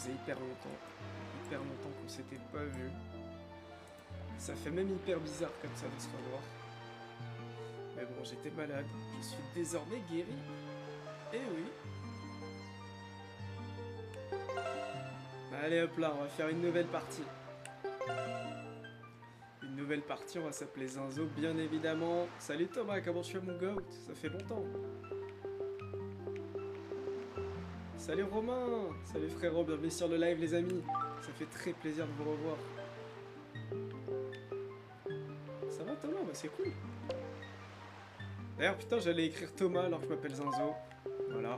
faisait hyper longtemps qu'on s'était pas vu. Ça fait même hyper bizarre comme ça de se revoir. Mais bon, j'étais malade, je suis désormais guéri. Eh oui. Allez hop là, on va faire une nouvelle partie. Une nouvelle partie, on va s'appeler Zinzo, bien évidemment. Salut Thomas, comment tu vas mon goat? Ça fait longtemps. Salut Romain. Salut frérot, bienvenue sur le live les amis. Ça fait très plaisir de vous revoir. Ça va Thomas? Bah c'est cool. D'ailleurs putain, j'allais écrire Thomas alors que je m'appelle Zinzo. Voilà.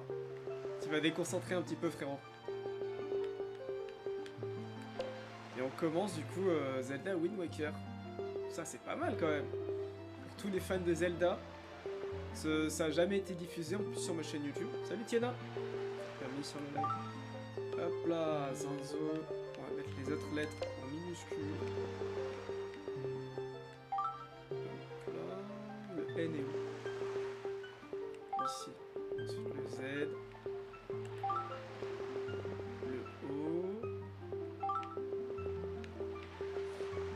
Tu vas déconcentrer un petit peu frérot. Et on commence du coup Zelda Wind Waker. Ça c'est pas mal quand même. Pour tous les fans de Zelda, ça a jamais été diffusé en plus sur ma chaîne YouTube. Salut Tiana. Bienvenue sur le live. Hop là, Zinzo. On va mettre les autres lettres en minuscules. Donc là, le N est où? Ici. Ensuite le Z. Le O.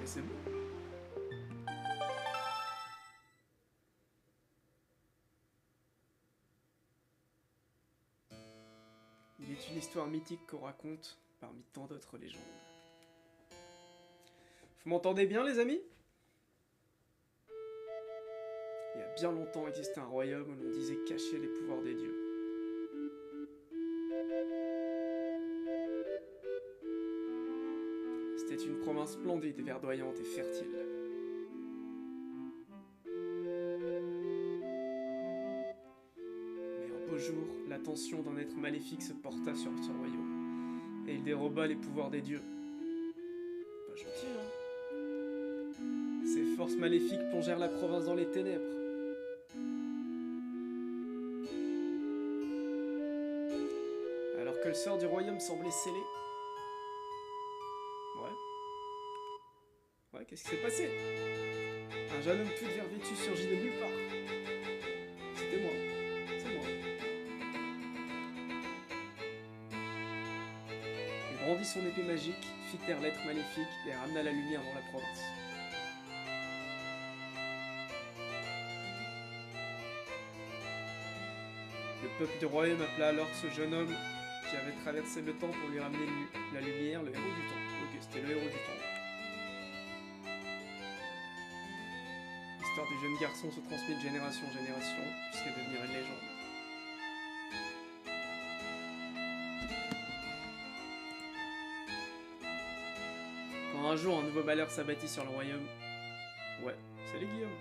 Et c'est bon. Il est une histoire mythique qu'on raconte parmi tant d'autres légendes. Vous m'entendez bien les amis? Il y a bien longtemps existait un royaume où l'on disait cacher les pouvoirs des dieux. C'était une province splendide, verdoyante et fertile. Mais un beau jour, l'attention d'un être maléfique se porta sur ce royaume, et il déroba les pouvoirs des dieux. Pas gentil, hein? Ces forces maléfiques plongèrent la province dans les ténèbres. Alors que le sort du royaume semblait scellé. Ouais, qu'est-ce qui s'est passé? Un jeune homme tout vert vêtu surgit de nulle part. C'était moi. C'est moi. Il brandit son épée magique, fit taire l'être maléfique et ramena la lumière dans la province. Le peuple du royaume appela alors ce jeune homme qui avait traversé le temps pour lui ramener la lumière, le héros du temps. Ok, c'était le héros du temps. L'histoire du jeune garçon se transmet de génération en génération jusqu'à devenir une légende. Quand un jour un nouveau malheur s'abattit sur le royaume... Ouais, salut Guillaume.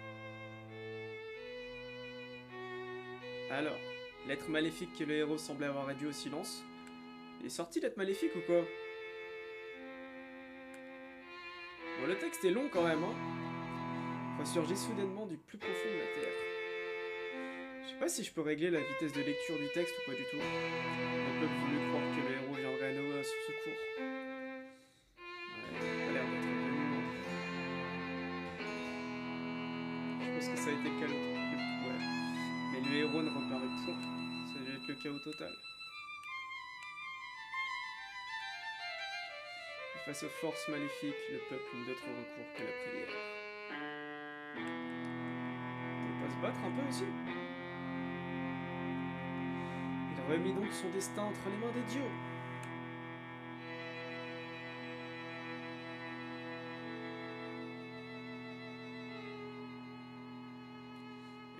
Alors, l'être maléfique que le héros semblait avoir réduit au silence... Il est sorti l'être maléfique ou quoi? Bon, le texte est long quand même, hein. Ressurgit soudainement du plus profond de la terre. Je sais pas si je peux régler la vitesse de lecture du texte ou pas du tout. Le peuple voulut croire que le héros viendrait à nous à son secours. Ouais, il a pas l'air d'être venu. Je pense que ça a été le cas ouais. Mais le héros ne reparut point. Ça devait être le chaos total. Et face aux forces maléfiques, le peuple n'eut d'autre recours que la prière. On peut pas se battre un peu aussi? Il remit donc son destin entre les mains des dieux.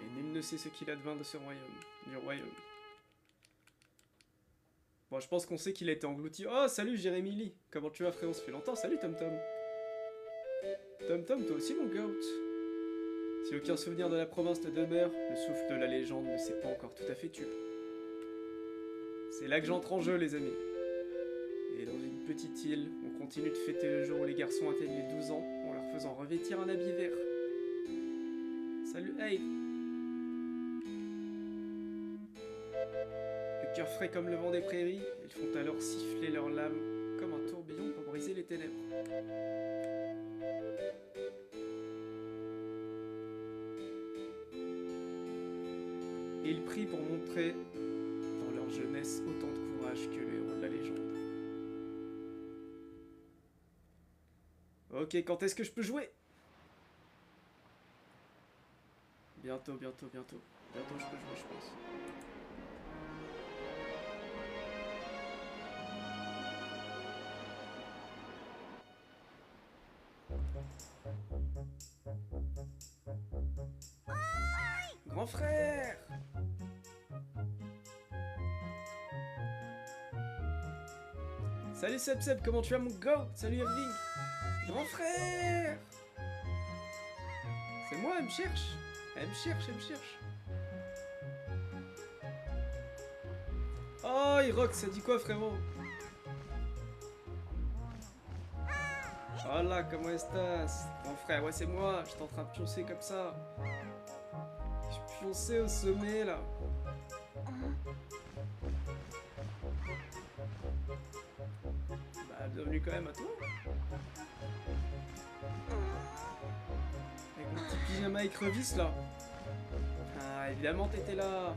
Et nul ne sait ce qu'il advint de ce royaume, du royaume. Bon, je pense qu'on sait qu'il a été englouti. Oh, salut Jérémy Lee. Comment tu vas frérot? Ça fait longtemps. Salut Tom Tom. Tom Tom, toi aussi mon goat. Si aucun souvenir de la province te demeure, le souffle de la légende ne s'est pas encore tout à fait tué. C'est là que j'entre en jeu les amis. Et dans une petite île, on continue de fêter le jour où les garçons atteignent les 12 ans en leur faisant revêtir un habit vert. Salut Abe. Le cœur frais comme le vent des prairies, ils font alors siffler leurs lames comme un tourbillon pour briser les ténèbres. Et ils prient pour montrer dans leur jeunesse autant de courage que le héros de la légende. Ok, quand est-ce que je peux jouer? Bientôt, bientôt, bientôt. Bientôt je peux jouer, je pense. Grand frère! Salut Seb Seb, comment tu vas mon gars? Salut Irving! Grand frère! C'est moi, elle me cherche! Elle me cherche, elle me cherche! Oh, il rock, ça dit quoi frérot? Hola, comment estás? Grand frère, ouais c'est moi, j'étais en train de pioncer comme ça. Je pionçais au sommet là. Bah, bienvenue quand même à toi. Avec mon petit pyjama écrevisse là. Ah, évidemment t'étais là.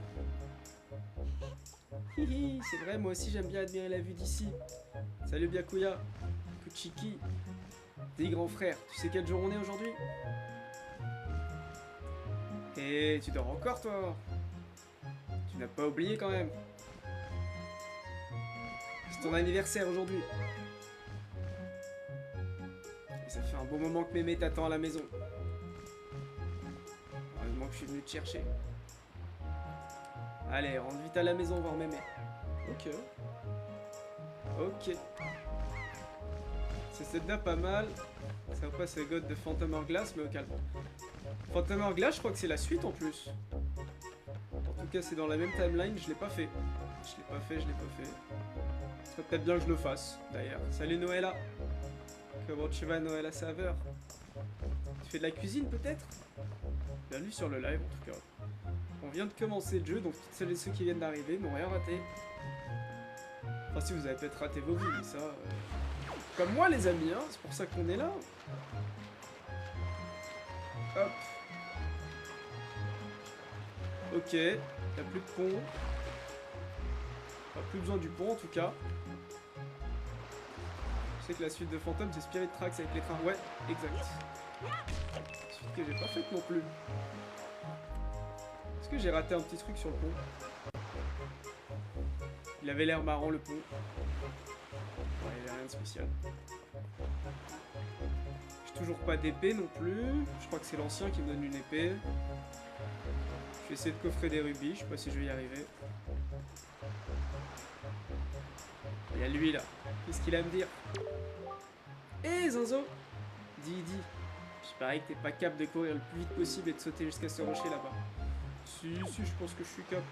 Hihi, c'est vrai, moi aussi j'aime bien admirer la vue d'ici. Salut Byakuya. Kuchiki. Dis grand frère, tu sais quel jour on est aujourd'hui? Et tu dors encore toi? Tu n'as pas oublié quand même? C'est ton anniversaire aujourd'hui. Et ça fait un bon moment que mémé t'attend à la maison. Heureusement que je suis venu te chercher. Allez, rentre vite à la maison voir mémé. Ok. Ok. C'est Zelda pas mal. Ça va pas ce god de Phantom Hourglass, mais au calme. Phantom Hourglass, je crois que c'est la suite en plus. En tout cas, c'est dans la même timeline, je l'ai pas fait. Je l'ai pas fait. Ce serait peut-être bien que je le fasse, d'ailleurs. Salut Noëlla. Comment tu vas, Noëlla Saveur? Tu fais de la cuisine, peut-être? Bienvenue sur le live, en tout cas. On vient de commencer le jeu, donc toutes celles et ceux qui viennent d'arriver n'ont rien raté. Enfin, si vous avez peut-être raté vos vies, mais ça... Comme moi, les amis, hein, c'est pour ça qu'on est là. Hop. Ok, il n'y a plus de pont. Enfin, plus besoin du pont, en tout cas. Je sais que la suite de Phantom, c'est Spirit Tracks avec les trains. Ouais, exact. Suite que j'ai pas faite non plus. Est-ce que j'ai raté un petit truc sur le pont? Il avait l'air marrant, le pont. Ouais, il n'y a rien de spécial. J'ai toujours pas d'épée non plus. Je crois que c'est l'ancien qui me donne une épée. Je vais essayer de coffrer des rubis. Je sais pas si je vais y arriver. Il y a lui là. Qu'est-ce qu'il a à me dire? Hé Zinzo! Dis. Je parie que t'es pas capable de courir le plus vite possible et de sauter jusqu'à ce rocher là-bas. Si, je pense que je suis cap.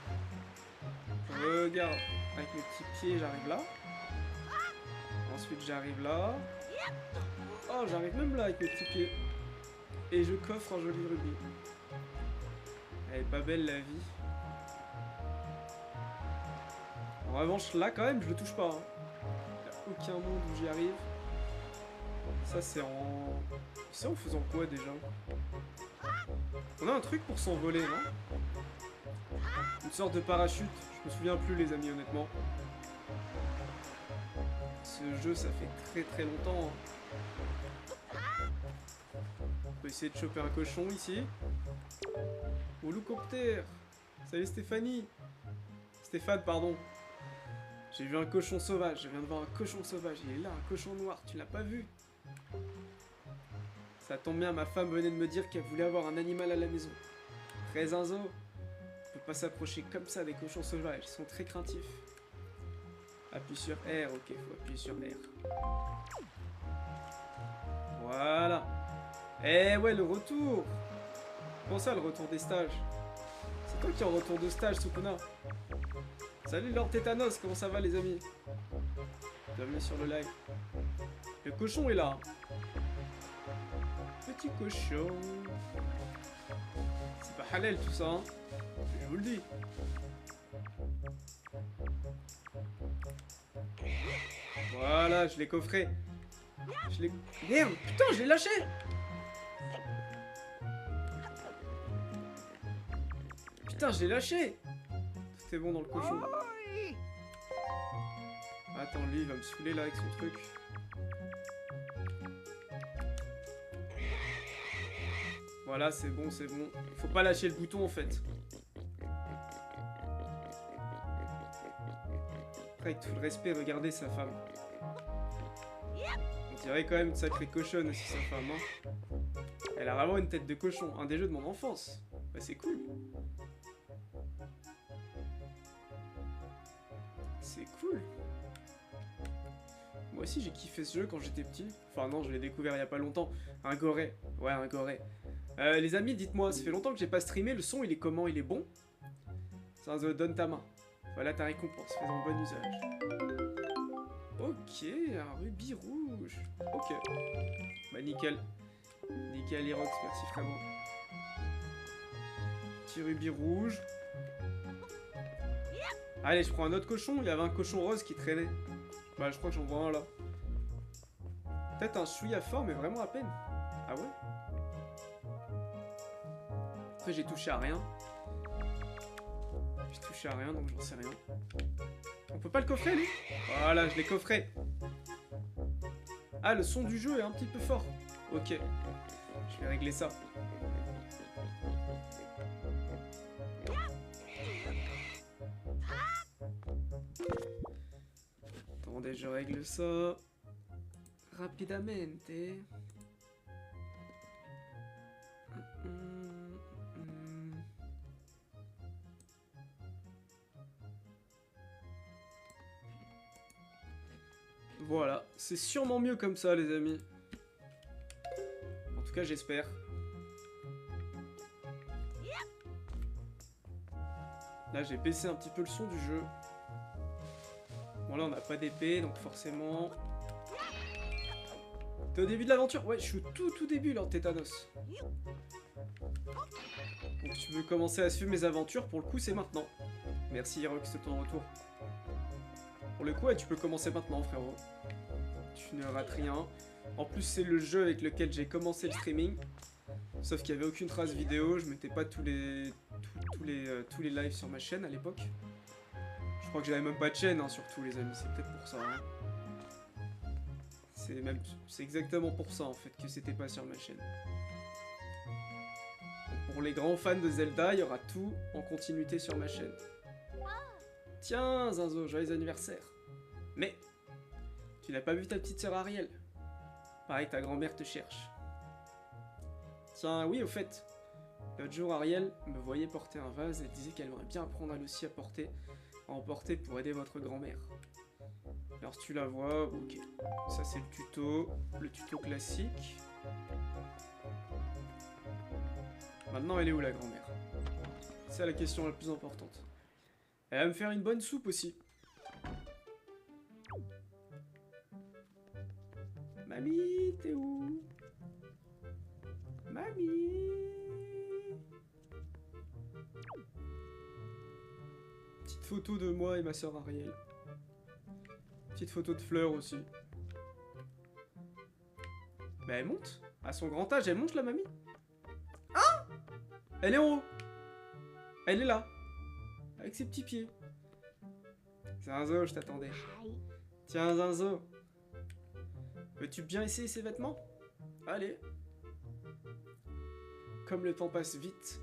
Regarde. Avec mes petits pieds, j'arrive là. Ensuite, j'arrive là. Oh, j'arrive même là avec mes petits pieds. Et je coffre un joli rubis. Elle est pas belle la vie. En revanche, là, quand même, je le touche pas. Hein. Il n'y a aucun monde où j'y arrive. Ça, c'est en... C'est en faisant quoi, déjà? On a un truc pour s'envoler, non? Une sorte de parachute. Je me souviens plus, les amis, honnêtement. Ce jeu, ça fait très longtemps. Hein. On peut essayer de choper un cochon, ici. Holocooptère. Salut Stéphanie. Stéphane, pardon. J'ai vu un cochon sauvage. Je viens de voir un cochon sauvage. Il est là, un cochon noir. Tu l'as pas vu? Ça tombe bien, ma femme venait de me dire qu'elle voulait avoir un animal à la maison. Très zinzo. On peut pas s'approcher comme ça des cochons sauvages. Ils sont très craintifs. Appuie sur R. Ok, faut appuyer sur R. Voilà. Eh ouais, le retour. Comment ça, le retour des stages? C'est toi qui es en retour de stage, Sukuna. Salut Lord Tétanos, comment ça va les amis? Bienvenue sur le live. Le cochon est là. Petit cochon. C'est pas halal tout ça, hein. Je vous le dis. Voilà, je l'ai coffré. Je l'ai... Merde, putain, je l'ai lâché. Putain, je l'ai lâché. Tout est bon dans le cochon. Attends, lui, il va me saouler là avec son truc. Voilà, c'est bon, c'est bon. Faut pas lâcher le bouton, en fait. Après, avec tout le respect, regardez sa femme. On dirait quand même une sacrée cochonne aussi, sa femme, hein. Elle a vraiment une tête de cochon. Un des jeux de mon enfance. Bah, c'est cool. C'est cool. Moi aussi, j'ai kiffé ce jeu quand j'étais petit. Enfin, non, je l'ai découvert il y a pas longtemps. Un Goré. Ouais, un Goré. Les amis, dites-moi, ça fait longtemps que j'ai pas streamé. Le son, il est comment? Il est bon? Ça donne ta main. Voilà ta récompense. Faisons bon usage. Ok, un rubis rouge. Ok. Bah, nickel. Nickel, Irox, merci frérot. Petit rubis rouge. Allez, je prends un autre cochon. Il y avait un cochon rose qui traînait. Bah, je crois que j'en vois un là. Peut-être un chouïa fort, mais vraiment à peine. Ah ouais? Après, j'ai touché à rien. J'ai touché à rien, donc j'en sais rien. On peut pas le coffrer, lui? Voilà, je l'ai coffré. Ah, le son du jeu est un petit peu fort. Ok. Je vais régler ça. Attendez, je règle ça rapidamente. Voilà, c'est sûrement mieux comme ça, les amis. En tout cas, j'espère. Là, j'ai baissé un petit peu le son du jeu. Bon, là, on n'a pas d'épée, donc forcément... T'es au début de l'aventure? Ouais, je suis au tout début, là, Tétanos. Donc, tu veux commencer à suivre mes aventures, pour le coup, c'est maintenant. Merci, Herox, de ton retour. Pour le coup, ouais, tu peux commencer maintenant, frérot. Tu ne rates rien. En plus, c'est le jeu avec lequel j'ai commencé le streaming. Sauf qu'il n'y avait aucune trace vidéo, je mettais pas tous les lives sur ma chaîne à l'époque. Je crois que j'avais même pas de chaîne, hein, surtout les amis, c'est peut-être pour ça. Hein. C'est exactement pour ça en fait que c'était pas sur ma chaîne. Donc, pour les grands fans de Zelda, il y aura tout en continuité sur ma chaîne. Tiens, Zinzo, joyeux anniversaire. Mais, tu n'as pas vu ta petite sœur Ariel? Pareil que ta grand-mère te cherche. Tiens, oui, au fait, l'autre jour, Ariel me voyait porter un vase et disait qu'elle aimerait bien apprendre elle aussi à emporter pour aider votre grand-mère. Alors, si tu la vois, ok. Ça, c'est le tuto classique. Maintenant, elle est où, la grand-mère? C'est la question la plus importante. Elle va me faire une bonne soupe aussi. Mamie, t'es où? Mamie. Petite photo de moi et ma soeur Ariel. Petite photo de fleurs aussi. Bah elle monte. À son grand âge, elle monte la mamie. Ah! Elle est en haut. Elle est là. Avec ses petits pieds. Zinzo, je t'attendais. Tiens Zinzo. Veux-tu bien essayer ses vêtements? Allez. Comme le temps passe vite,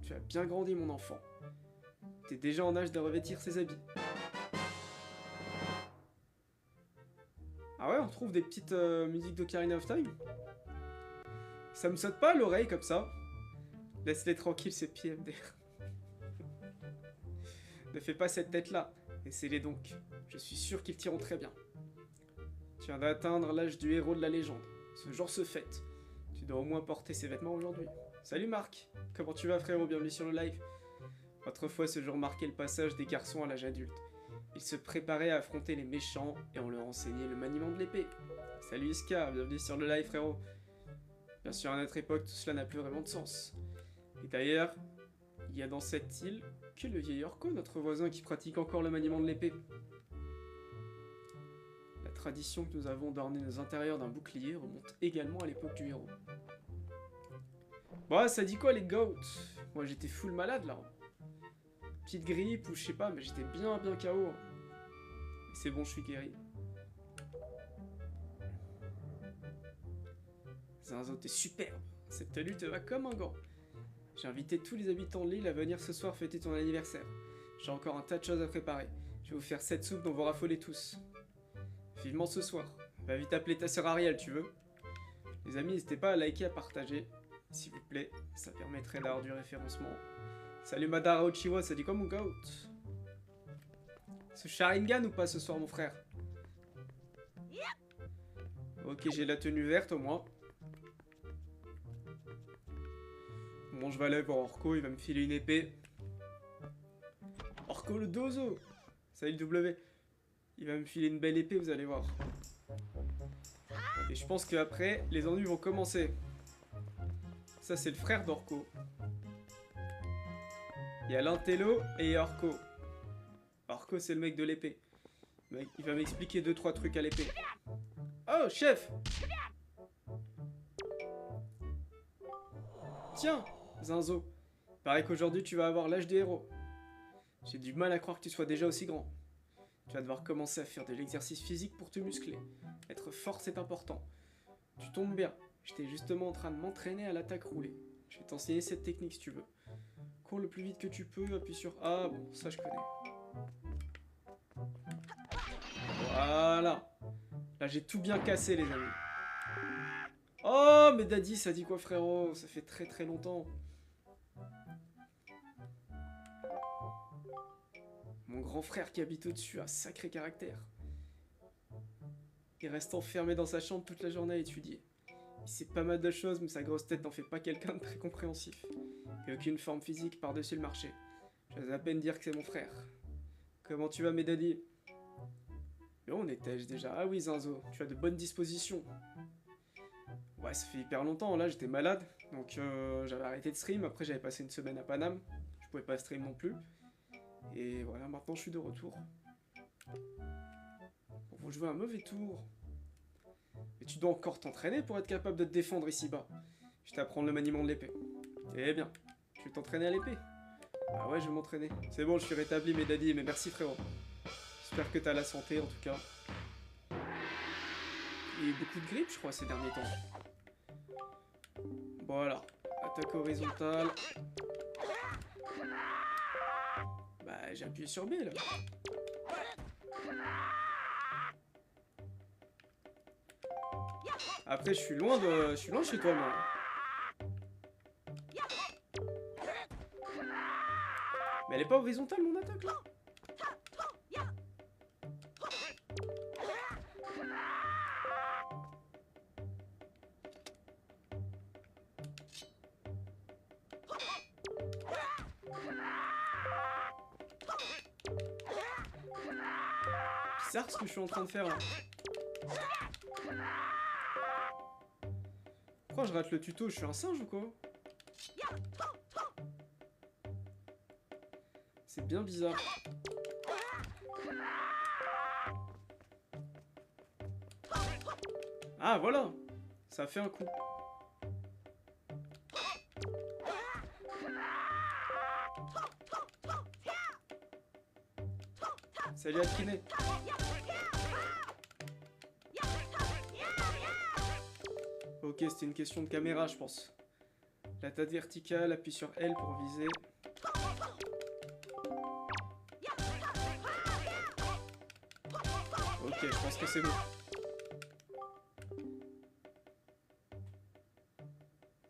tu as bien grandi mon enfant. T'es déjà en âge de revêtir ses habits. Ah ouais, on retrouve des petites musiques d'Ocarina of Time. Ça me saute pas à l'oreille comme ça. Laisse-les tranquilles ces pieds MDR. Ne fais pas cette tête-là. Essaie-les donc. Je suis sûr qu'ils tireront très bien. Tu viens d'atteindre l'âge du héros de la légende. Ce jour se fête. Tu dois au moins porter ces vêtements aujourd'hui. Salut Marc. Comment tu vas frérot? Bienvenue sur le live. Autrefois, ce jour marquait le passage des garçons à l'âge adulte. Ils se préparaient à affronter les méchants et on leur enseignait le maniement de l'épée. Salut Iska, bienvenue sur le live frérot. Bien sûr, à notre époque, tout cela n'a plus vraiment de sens. Et d'ailleurs, il y a dans cette île que le vieil Orko, notre voisin, qui pratique encore le maniement de l'épée. La tradition que nous avons d'orner nos intérieurs d'un bouclier remonte également à l'époque du héros. Bon, ça dit quoi les goats? Moi j'étais full malade là. Petite grippe ou je sais pas, mais j'étais bien KO. Et c'est bon, je suis guéri. Zinzo, t'es superbe. Cette tenue te va comme un gant. J'ai invité tous les habitants de l'île à venir ce soir fêter ton anniversaire. J'ai encore un tas de choses à préparer. Je vais vous faire cette soupe dont vous raffolez tous. Vivement ce soir. Va vite appeler ta sœur Ariel, tu veux? Les amis, n'hésitez pas à liker, à partager. S'il vous plaît, ça permettrait d'avoir du référencement. Salut Madara Uchiwa, ça dit quoi mon goat? Ce Sharingan ou pas ce soir mon frère? Ok, j'ai la tenue verte au moins. Bon, je vais aller voir Orko, il va me filer une épée. Orko le dozo. Salut W. Il va me filer une belle épée, vous allez voir. Et je pense qu'après, les ennuis vont commencer. Ça, c'est le frère d'Orko. Il y a l'Intello et Orko. Orko, c'est le mec de l'épée. Il va m'expliquer 2-3 trucs à l'épée. Oh, chef! Tiens, Zinzo. Paraît qu'aujourd'hui, tu vas avoir l'âge des héros. J'ai du mal à croire que tu sois déjà aussi grand. Tu vas devoir commencer à faire de l'exercice physique pour te muscler. Être fort, c'est important. Tu tombes bien. J'étais justement en train de m'entraîner à l'attaque roulée. Je vais t'enseigner cette technique si tu veux. Cours le plus vite que tu peux, appuie sur A. Bon, ça je connais. Voilà. Là, j'ai tout bien cassé, les amis. Oh, mais Daddy, ça dit quoi, frérot? Ça fait très très longtemps. Mon grand frère qui habite au-dessus a sacré caractère. Il reste enfermé dans sa chambre toute la journée à étudier. Il sait pas mal de choses, mais sa grosse tête n'en fait pas quelqu'un de très compréhensif. Et aucune forme physique par-dessus le marché. J'ose à peine dire que c'est mon frère. Comment tu vas, mes daddy? Mais on étais-je déjà? Ah oui, Zinzo, tu as de bonnes dispositions. Ouais, ça fait hyper longtemps, là j'étais malade, donc j'avais arrêté de stream, après j'avais passé une semaine à Paname, je pouvais pas stream non plus. Et voilà, maintenant je suis de retour. Pour vous jouer un mauvais tour. Mais tu dois encore t'entraîner pour être capable de te défendre ici-bas. Je vais t'apprendre le maniement de l'épée. Eh bien, tu veux t'entraîner à l'épée? Ah ouais, je vais m'entraîner. C'est bon, je suis rétabli, mes daddy, mais merci frérot. J'espère que t'as la santé en tout cas. Il y a eu beaucoup de grippe, je crois, ces derniers temps. Voilà. Attaque horizontale. Bah, j'ai appuyé sur B, là. Après, je suis loin de chez toi, moi. Mais elle est pas horizontale, mon attaque, là? Bizarre ce que je suis en train de faire, là. Pourquoi je rate le tuto? Je suis un singe ou quoi? C'est bien bizarre. Ah voilà, ça a fait un coup. Salut Akine. Ok, c'était une question de caméra, je pense. La tête verticale, appuie sur L pour viser. Ok, je pense que c'est bon.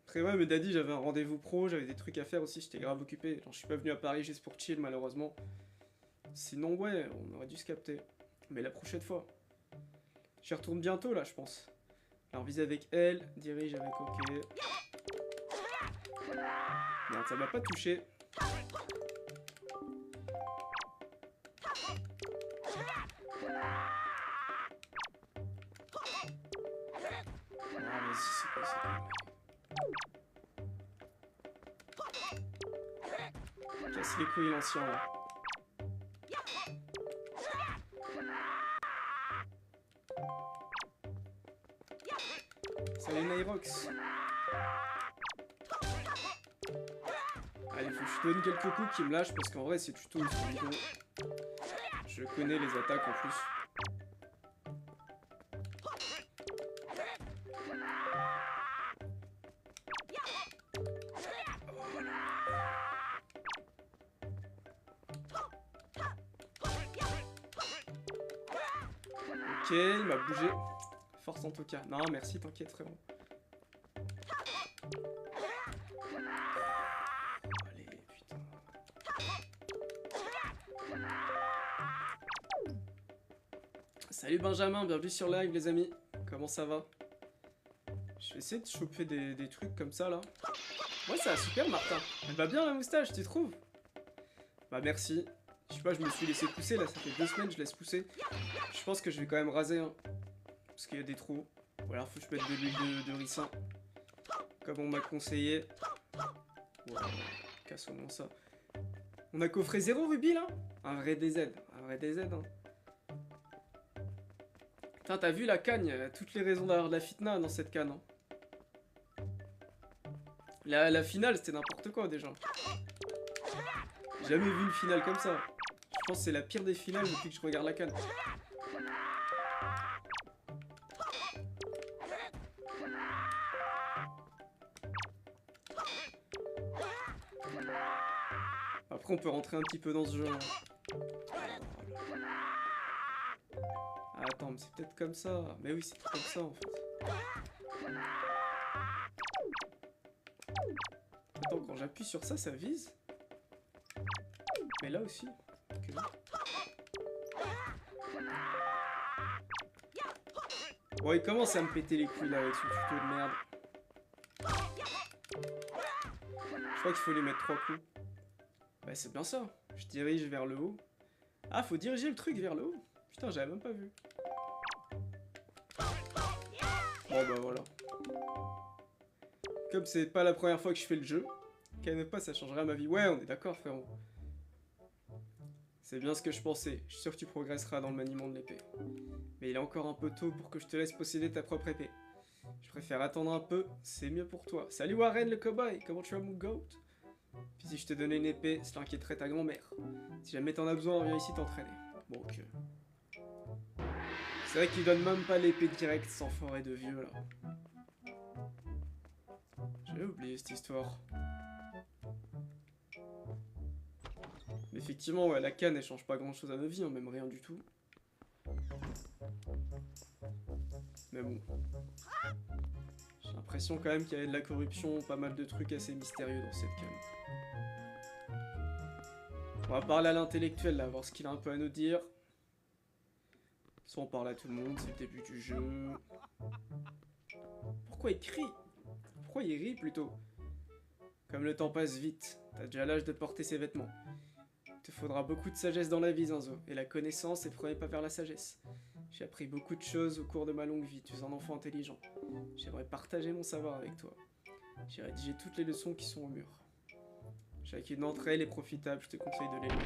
Après ouais, mais Daddy, j'avais un rendez-vous pro, j'avais des trucs à faire aussi, j'étais grave occupé. Alors, je suis pas venu à Paris juste pour chill, malheureusement. Sinon, ouais, on aurait dû se capter. Mais la prochaine fois. J'y retourne bientôt, là, je pense. Alors, vise avec L, dirige avec OK. Merde, ça m'a pas touché. Ah, vas-y, c'est quoi ça? Casse les couilles, l'ancien, là. Salut Nyrox. Allez, faut que je te donne quelques coups qui me lâchent parce qu'en vrai, ces tutos ils sont vidéo. Je connais les attaques en plus. il m'a bougé. Force en tout cas. Non, merci, t'inquiète, frérot. Allez, putain. Salut Benjamin, bienvenue sur live les amis. Comment ça va? Je vais essayer de choper des trucs comme ça là. Ouais, ça va super Martin. Elle va bien la moustache, tu trouves? Bah merci. Je sais pas, je me suis laissé pousser là, ça fait 2 semaines que je laisse pousser. Je pense que je vais quand même raser hein, parce qu'il y a des trous. Ou alors faut que je mette de l'huile de ricin. Comme on m'a conseillé. Ouais, casse au moins ça. On a coffré 0 rubis là? Un vrai DZ. Un vrai DZ hein. Putain, t'as vu la canne? Il y a toutes les raisons d'avoir de la fitna dans cette canne. Hein. La finale, c'était n'importe quoi déjà. J'ai jamais vu une finale comme ça. Je pense que c'est la pire des finales depuis que je regarde la canne. Après, on peut rentrer un petit peu dans ce jeu. Hein. Ah, attends, mais c'est peut-être comme ça. Mais oui, c'est comme ça en fait. Attends, quand j'appuie sur ça, ça vise. Mais là aussi. Okay. Bon, il commence à me péter les couilles là avec son tuto de merde. Je crois qu'il faut les mettre 3 coups. Bah, c'est bien ça. Je dirige vers le haut. Ah, faut diriger le truc vers le haut. Putain, j'avais même pas vu. Bon, bah voilà. Comme c'est pas la première fois que je fais le jeu, qu'elle ne pas, ça changerait à ma vie. Ouais, on est d'accord, frérot. C'est bien ce que je pensais. Je suis sûr que tu progresseras dans le maniement de l'épée. Mais il est encore un peu tôt pour que je te laisse posséder ta propre épée. Je préfère attendre un peu, c'est mieux pour toi. Salut Warren le cowboy, comment tu vas mon goat? Puis si je te donnais une épée, cela inquiéterait ta grand-mère. Si jamais t'en as besoin, viens ici t'entraîner. Bon, ok. C'est vrai qu'il donne même pas l'épée directe sans forêt de vieux là. J'ai oublié cette histoire. Mais effectivement, ouais, la canne elle change pas grand chose à nos vies, hein, même rien du tout. Mais bon. J'ai l'impression quand même qu'il y avait de la corruption, pas mal de trucs assez mystérieux dans cette canne. On va parler à l'intellectuel là, voir ce qu'il a un peu à nous dire. Soit on parle à tout le monde, c'est le début du jeu. Pourquoi il crie? Pourquoi il rit plutôt? Comme le temps passe vite, t'as déjà l'âge de porter ses vêtements. Il te faudra beaucoup de sagesse dans la vie, Zinzo, et la connaissance est le premier pas vers la sagesse. J'ai appris beaucoup de choses au cours de ma longue vie, tu es un enfant intelligent. J'aimerais partager mon savoir avec toi. J'ai rédigé toutes les leçons qui sont au mur. Chacune d'entre elles est profitable, je te conseille de les lire.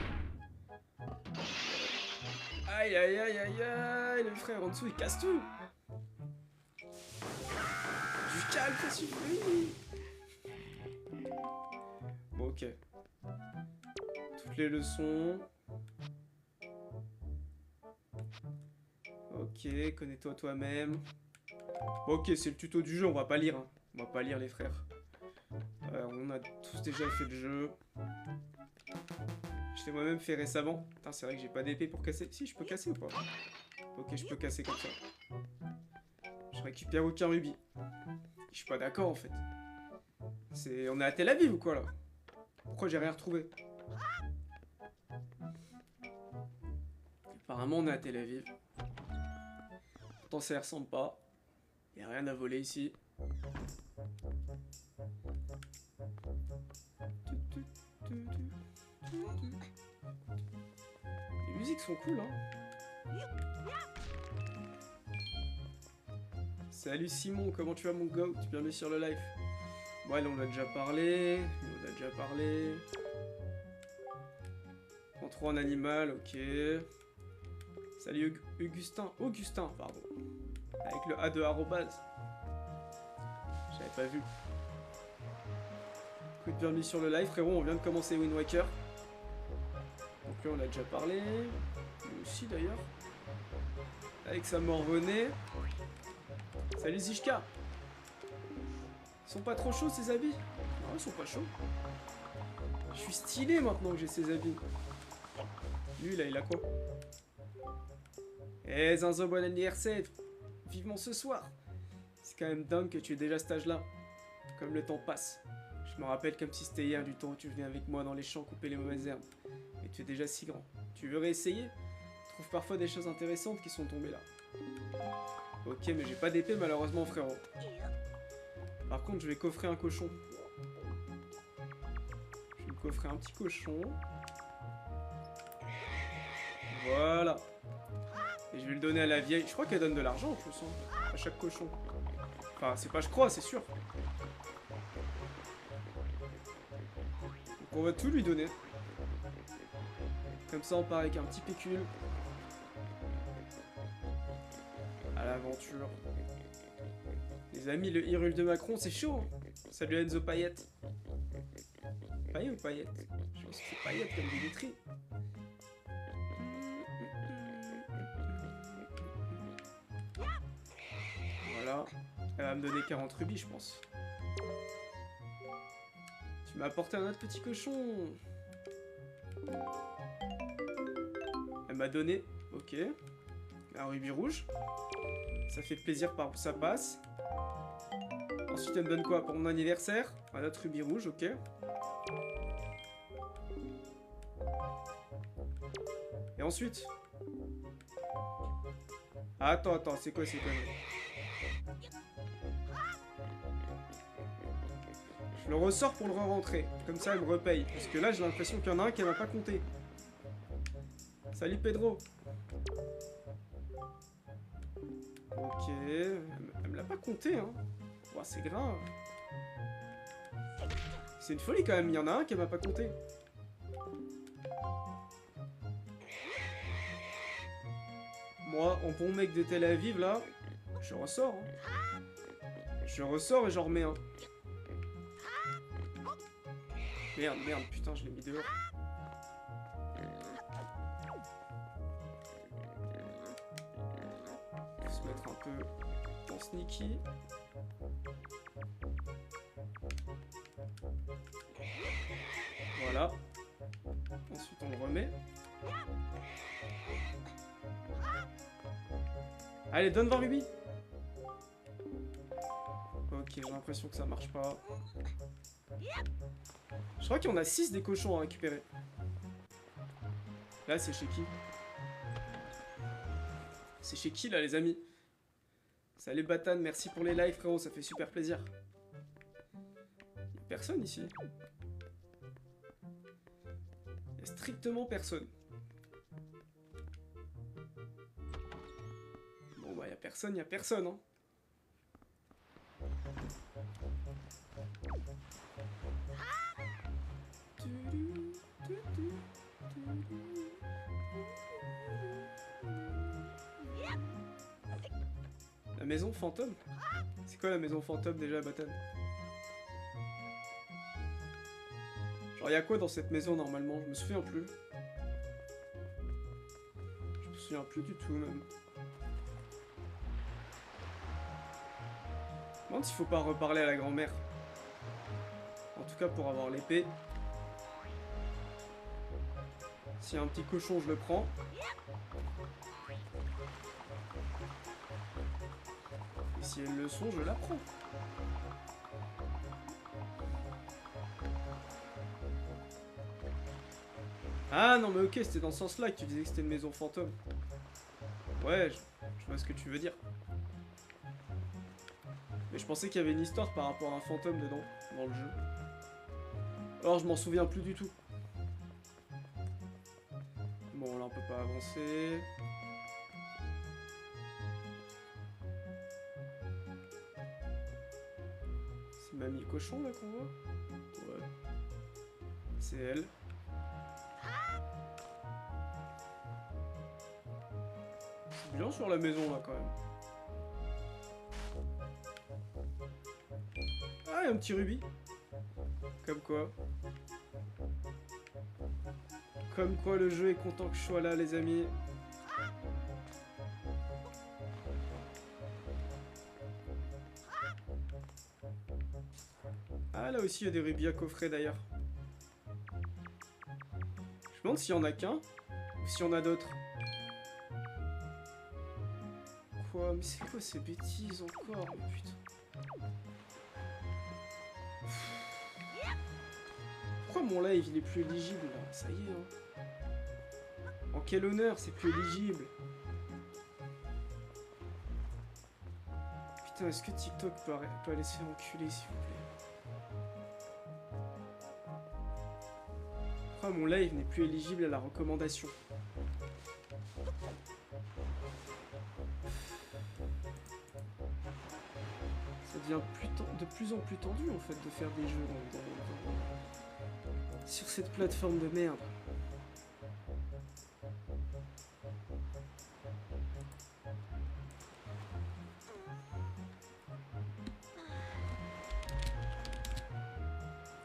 Aïe aïe aïe aïe aïe, le frère en dessous il casse tout. Du calme, s'il vous plaît. Bon, ok. Toutes les leçons. Ok, connais-toi toi-même. Bon, ok, c'est le tuto du jeu, on va pas lire. Hein. On va pas lire les frères. On a tous déjà fait le jeu. Je l'ai moi-même fait récemment. Putain, c'est vrai que j'ai pas d'épée pour casser. Si, je peux casser ou pas? Ok, je peux casser comme ça. Je récupère aucun rubis. Je suis pas d'accord en fait. On est à Tel Aviv ou quoi là? Pourquoi j'ai rien retrouvé? Apparemment on est à Tel Aviv. Pourtant ça y ressemble pas. Y a rien à voler ici. Les musiques sont cool hein. Salut Simon, comment tu vas mon goat? Bienvenue sur le live. Ouais, là on a déjà parlé. On a déjà parlé. Prends 3 en animal, ok. Salut Augustin. Augustin, pardon. Avec le A de arrobase. J'avais pas vu. Écoute, bienvenue sur le live, frérot. On vient de commencer Wind Waker. Donc là on a déjà parlé. Lui aussi d'ailleurs. Avec sa morvenée. Salut Zishka. Ils sont pas trop chauds ces habits? Non, ils sont pas chauds. Je suis stylé maintenant que j'ai ces habits. Lui là, il a quoi? Eh Zinzo, bon anniversaire! Vivement ce soir! C'est quand même dingue que tu aies déjà cet âge-là. Comme le temps passe. Je me rappelle comme si c'était hier du temps où tu venais avec moi dans les champs couper les mauvaises herbes. Et tu es déjà si grand. Tu veux réessayer? Je trouve parfois des choses intéressantes qui sont tombées là. Ok, mais j'ai pas d'épée malheureusement, frérot. Par contre, je vais coffrer un cochon. Je vais me coffrer un petit cochon. Voilà. Et je vais le donner à la vieille. Je crois qu'elle donne de l'argent en plus, hein, à chaque cochon. Enfin, c'est pas je crois, c'est sûr. Donc on va tout lui donner. Comme ça, on part avec un petit pécule. À l'aventure. Les amis, le Hyrule de Macron, c'est chaud. Hein. Salut Enzo Payette. Payet ou Payette? Je pense que c'est Payette comme Dimitri. Voilà. Elle va me donner 40 rubis, je pense. Tu m'as apporté un autre petit cochon. Elle m'a donné, ok, un rubis rouge. Ça fait plaisir par où ça passe. Ensuite, elle me donne quoi pour mon anniversaire? Un autre rubis rouge, ok. Et ensuite... Ah, attends, c'est quoi ces conneries? Je le ressors pour le re-rentrer. Comme ça, elle me repaye. Parce que là, j'ai l'impression qu'il y en a un qui m'a pas compté. Salut Pedro. Ok. Elle me l'a pas compté, hein. Oh, c'est grave. C'est une folie quand même. Il y en a un qui m'a pas compté. Moi, en bon mec de Tel Aviv, là, je ressors. Hein. Je ressors et j'en remets un. Merde, putain, je l'ai mis dehors. On va se mettre un peu en sneaky. Voilà. Ensuite, on le remet. Allez, donne 20 rubis. Ok, j'ai l'impression que ça marche pas. Je crois qu'il y en a 6 des cochons à récupérer. Là, c'est chez qui? C'est chez qui, là, les amis? Salut Batan, merci pour les lives, frérot, ça fait super plaisir. Y'a personne ici. Y'a strictement personne. Bon, bah, y'a personne, hein. La maison fantôme? C'est quoi la maison fantôme déjà, Batan? Genre y'a quoi dans cette maison normalement? Je me souviens plus. Je me souviens plus du tout même. Je me demande s'il faut pas reparler à la grand-mère. En tout cas pour avoir l'épée. S'il y a un petit cochon, je le prends. Et si elles le sont, je la prends. Ah non mais ok, c'était dans ce sens-là que tu disais que c'était une maison fantôme. Ouais, je vois ce que tu veux dire. Mais je pensais qu'il y avait une histoire par rapport à un fantôme dedans, dans le jeu. Alors je m'en souviens plus du tout. Bon là on peut pas avancer. C'est Mamie Cochon là qu'on voit? Ouais. C'est elle. C'est bien sur la maison là quand même. Ah, il y a un petit rubis. Comme quoi. Comme quoi le jeu est content que je sois là, les amis. Ah, là aussi, il y a des rubis à coffrer, d'ailleurs. Je me demande s'il y en a qu'un, ou s'il y en a d'autres. mais c'est quoi ces bêtises encore? Mais putain. Pourquoi mon live il est plus éligible là? Ça y est, hein. En quel honneur c'est plus éligible? Putain, est-ce que TikTok peut aller se faire enculer s'il vous plaît? Pourquoi mon live n'est plus éligible à la recommandation? Ça devient de plus en plus tendu en fait de faire des jeux sur cette plateforme de merde.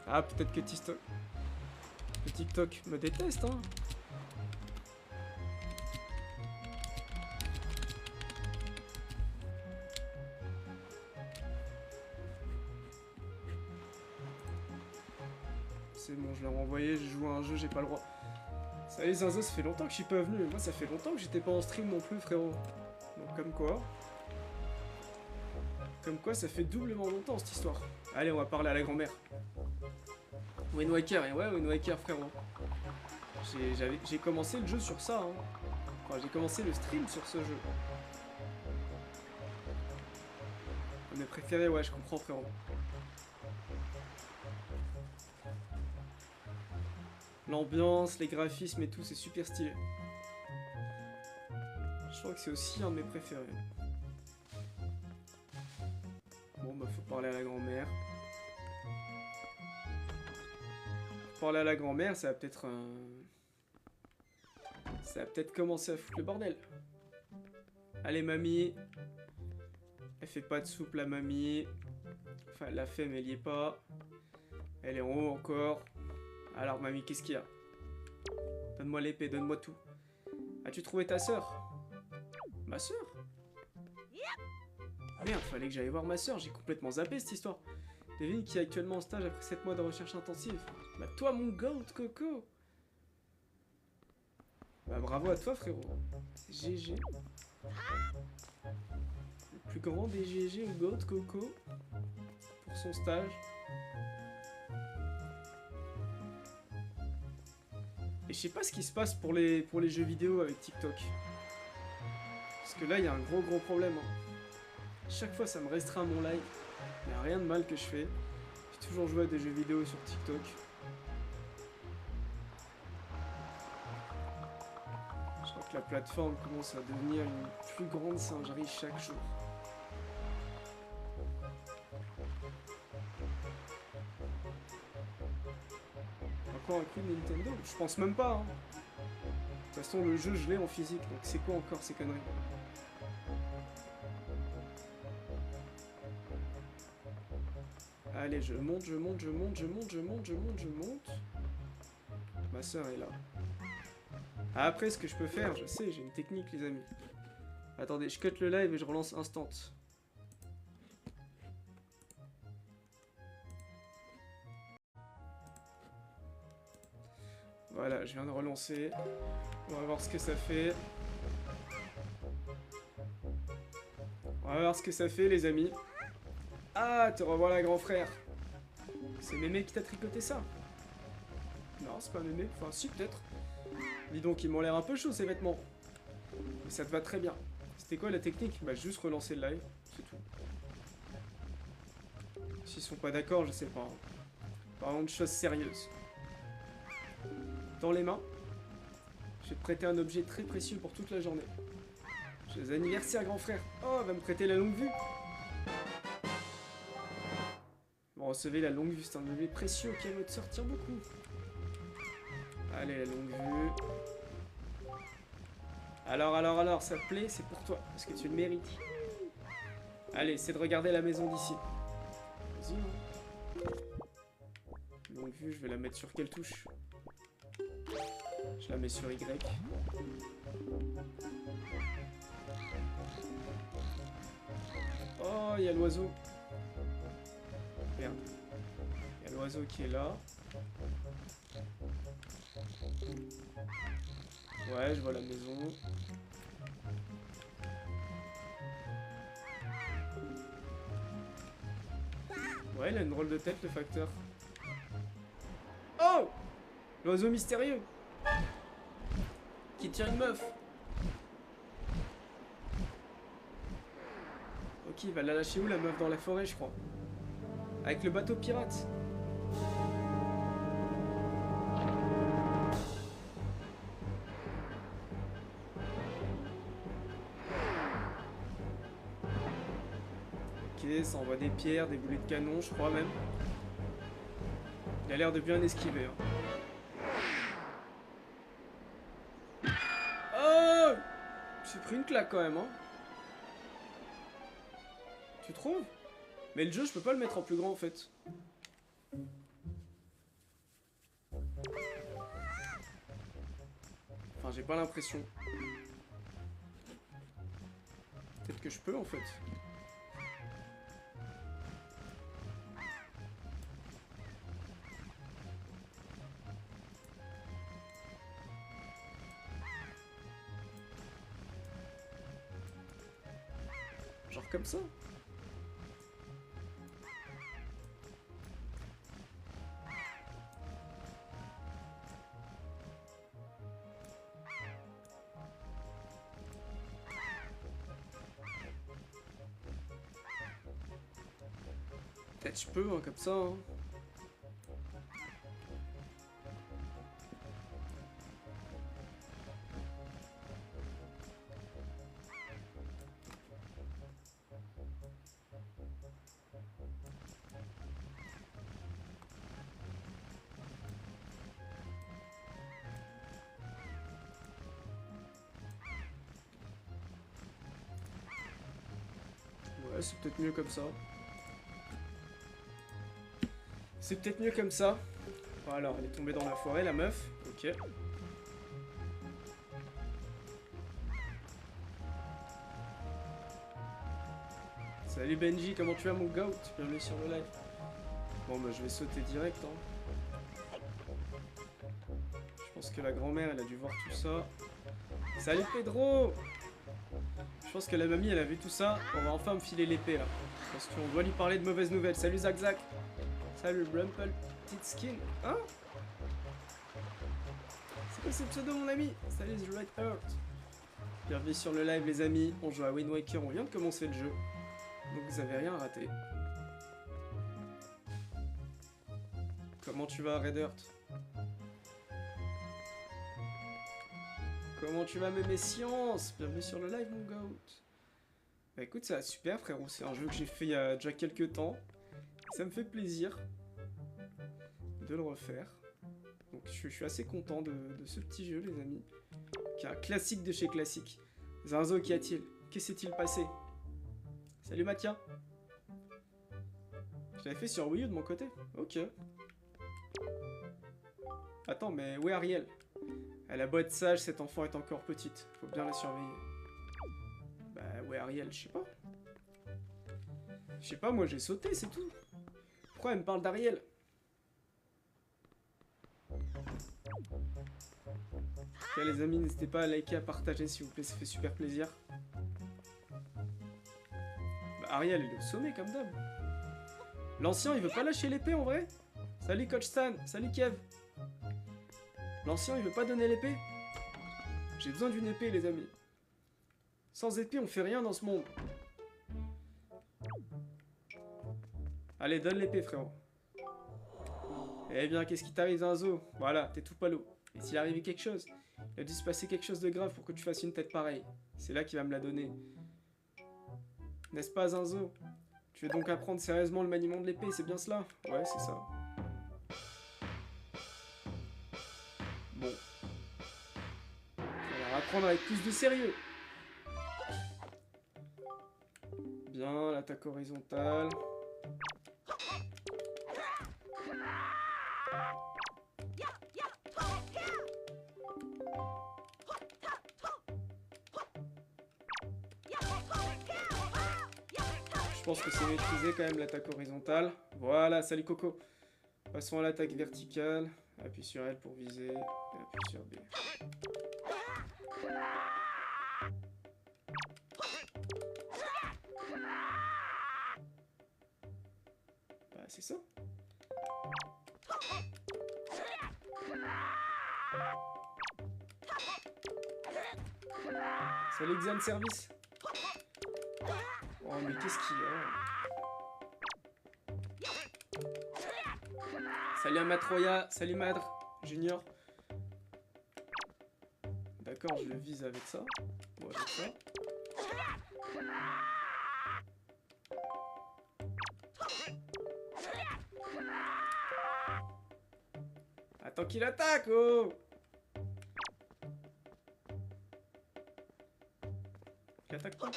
Ah, peut-être que TikTok me déteste, hein. C'est bon, je l'ai renvoyé, j'ai joué à un jeu, j'ai pas le droit. Salut Zinzo, ça fait longtemps que je suis pas venu. Moi, ça fait longtemps que j'étais pas en stream non plus, frérot. Donc, comme quoi. Comme quoi, ça fait doublement longtemps, cette histoire. Allez, on va parler à la grand-mère. Wind Waker, et ouais, Wind Waker, frérot. J'ai commencé le jeu sur ça, hein. Enfin, j'ai commencé le stream sur ce jeu. Mes préférés, ouais, je comprends, frérot. L'ambiance, les graphismes et tout, c'est super stylé. Je crois que c'est aussi un de mes préférés. Bon, bah, faut parler à la grand-mère. Parler à la grand-mère, ça va peut-être... Ça va peut-être commencer à foutre le bordel. Allez, mamie. Elle fait pas de soupe, la mamie. Enfin, elle l'a fait, mais elle y est pas. Elle est en haut encore. Alors, mamie, qu'est-ce qu'il y a? Donne-moi l'épée, donne-moi tout. As-tu trouvé ta sœur? Ma sœur? Ah merde, fallait que j'aille voir ma sœur, j'ai complètement zappé cette histoire. Devine qui est actuellement en stage après 7 mois de recherche intensive. Bah toi, mon goat, Coco. Bah bravo à toi, frérot. GG. Le plus grand des GG au goat, Coco. Pour son stage. Et je sais pas ce qui se passe pour les jeux vidéo avec TikTok. Parce que là, il y a un gros problème. Hein. Chaque fois, ça me restreint mon live. Il n'y a rien de mal que je fais. J'ai toujours joué à des jeux vidéo sur TikTok. Je crois que la plateforme commence à devenir une plus grande singerie chaque jour. Encore un coup de Nintendo? Je pense même pas. Hein. De toute façon, le jeu, je l'ai en physique. Donc c'est quoi encore ces conneries? Allez, je monte. Ma soeur est là. Après, ce que je peux faire, je sais, j'ai une technique, les amis. Attendez, je cut le live et je relance instant. Voilà, je viens de relancer. On va voir ce que ça fait. On va voir ce que ça fait, les amis. Ah, te revoilà, grand frère. C'est Mémé qui t'a tricoté ça? Non, c'est pas Mémé. Enfin, si, peut-être. Dis donc, ils m'ont l'air un peu chauds, ces vêtements. Mais ça te va très bien. C'était quoi la technique? Bah, juste relancer le live. C'est tout. S'ils sont pas d'accord, je sais pas. Parlons de choses sérieuses. Dans les mains, je vais te prêter un objet très précieux pour toute la journée. Joyeux anniversaire, grand frère. Oh, va me prêter la longue vue. Bon, recevez la longue vue, c'est un objet précieux auquel va te sortir beaucoup. Allez, la longue vue. Alors, ça te plaît? C'est pour toi, parce que tu le mérites. Allez, essaie de regarder la maison d'ici. Vas-y, hein. Longue vue, je vais la mettre sur quelle touche? Je la mets sur Y. Oh, il y a l'oiseau. Merde. Il y a l'oiseau qui est là. Ouais, je vois la maison. Ouais, il a une drôle de tête, le facteur. Oh! L'oiseau mystérieux! Qui tire une meuf. Ok, il va la lâcher où, la meuf? Dans la forêt, je crois. Avec le bateau pirate. Ok, ça envoie des pierres, des boulets de canon, je crois même. Il a l'air de bien esquiver. Hein. Oh! J'ai pris une claque quand même, hein. Tu trouves? Mais le jeu, je peux pas le mettre en plus grand en fait. Enfin, j'ai pas l'impression. Peut-être que je peux en fait. Genre comme ça. Peut-être je peux, hein, comme ça. Hein. Ouais, c'est peut-être mieux comme ça. C'est peut-être mieux comme ça. Voilà, elle est tombée dans la forêt, la meuf. Ok. Salut Benji, comment tu vas mon goat? Bienvenue sur le live. Bon bah je vais sauter direct. Hein. Je pense que la grand-mère elle a dû voir tout ça. Salut Pedro! Je pense que la mamie elle a vu tout ça. On va enfin me filer l'épée là. Parce qu'on doit lui parler de mauvaises nouvelles. Salut Zach Zach! Salut Rumple, petite skin. Hein? C'est quoi ce pseudo mon ami? Salut The Right Earth. Bienvenue sur le live les amis. On joue à Wind Waker, on vient de commencer le jeu. Donc vous avez rien raté. Comment tu vas Red Earth? Comment tu vas mes sciences? Bienvenue sur le live mon goat. Bah écoute ça va super frérot, c'est un jeu que j'ai fait il y a déjà quelques temps. Ça me fait plaisir de le refaire. Donc je suis assez content de ce petit jeu les amis. Qui est un classique de chez classique. Zinzo, qu'y a-t-il? Que s'est-il passé? Salut Mathia. Je l'avais fait sur Wii U de mon côté. Ok. Attends, mais où est Ariel? Elle a beau être sage, cet enfant est encore petite. Faut bien la surveiller. Bah, où est Ariel? Je sais pas. Je sais pas, moi j'ai sauté, c'est tout. Pourquoi elle me parle d'Ariel? Ok les amis, n'hésitez pas à liker, à partager s'il vous plaît, ça fait super plaisir. Bah, Ariel, il est au sommet comme d'hab. L'ancien, il veut pas lâcher l'épée en vrai? Salut Coach Stan, salut Kev. L'ancien, il veut pas donner l'épée? J'ai besoin d'une épée, les amis. Sans épée, on fait rien dans ce monde. Allez, donne l'épée, frérot. Eh bien, qu'est-ce qui t'arrive, Zinzo? Voilà, t'es tout palo. Et s'il arrivait quelque chose? Il a dû se passer quelque chose de grave pour que tu fasses une tête pareille. C'est là qu'il va me la donner. N'est-ce pas, Zinzo? Tu veux donc apprendre sérieusement le maniement de l'épée, c'est bien cela? Ouais, c'est ça. Bon. On va apprendre avec plus de sérieux. Bien, l'attaque horizontale. Je pense que c'est maîtrisé quand même l'attaque horizontale. Voilà, salut Coco. Passons à l'attaque verticale. Appuie sur L pour viser. Et appuie sur B. Bah, c'est ça. Salut Xan Service. Oh mais qu'est-ce qu'il y a? Salut à Matroya, salut Madre, Junior. D'accord, je le vise avec ça. Ou avec ça. Attends qu'il attaque, oh! Il attaque pas.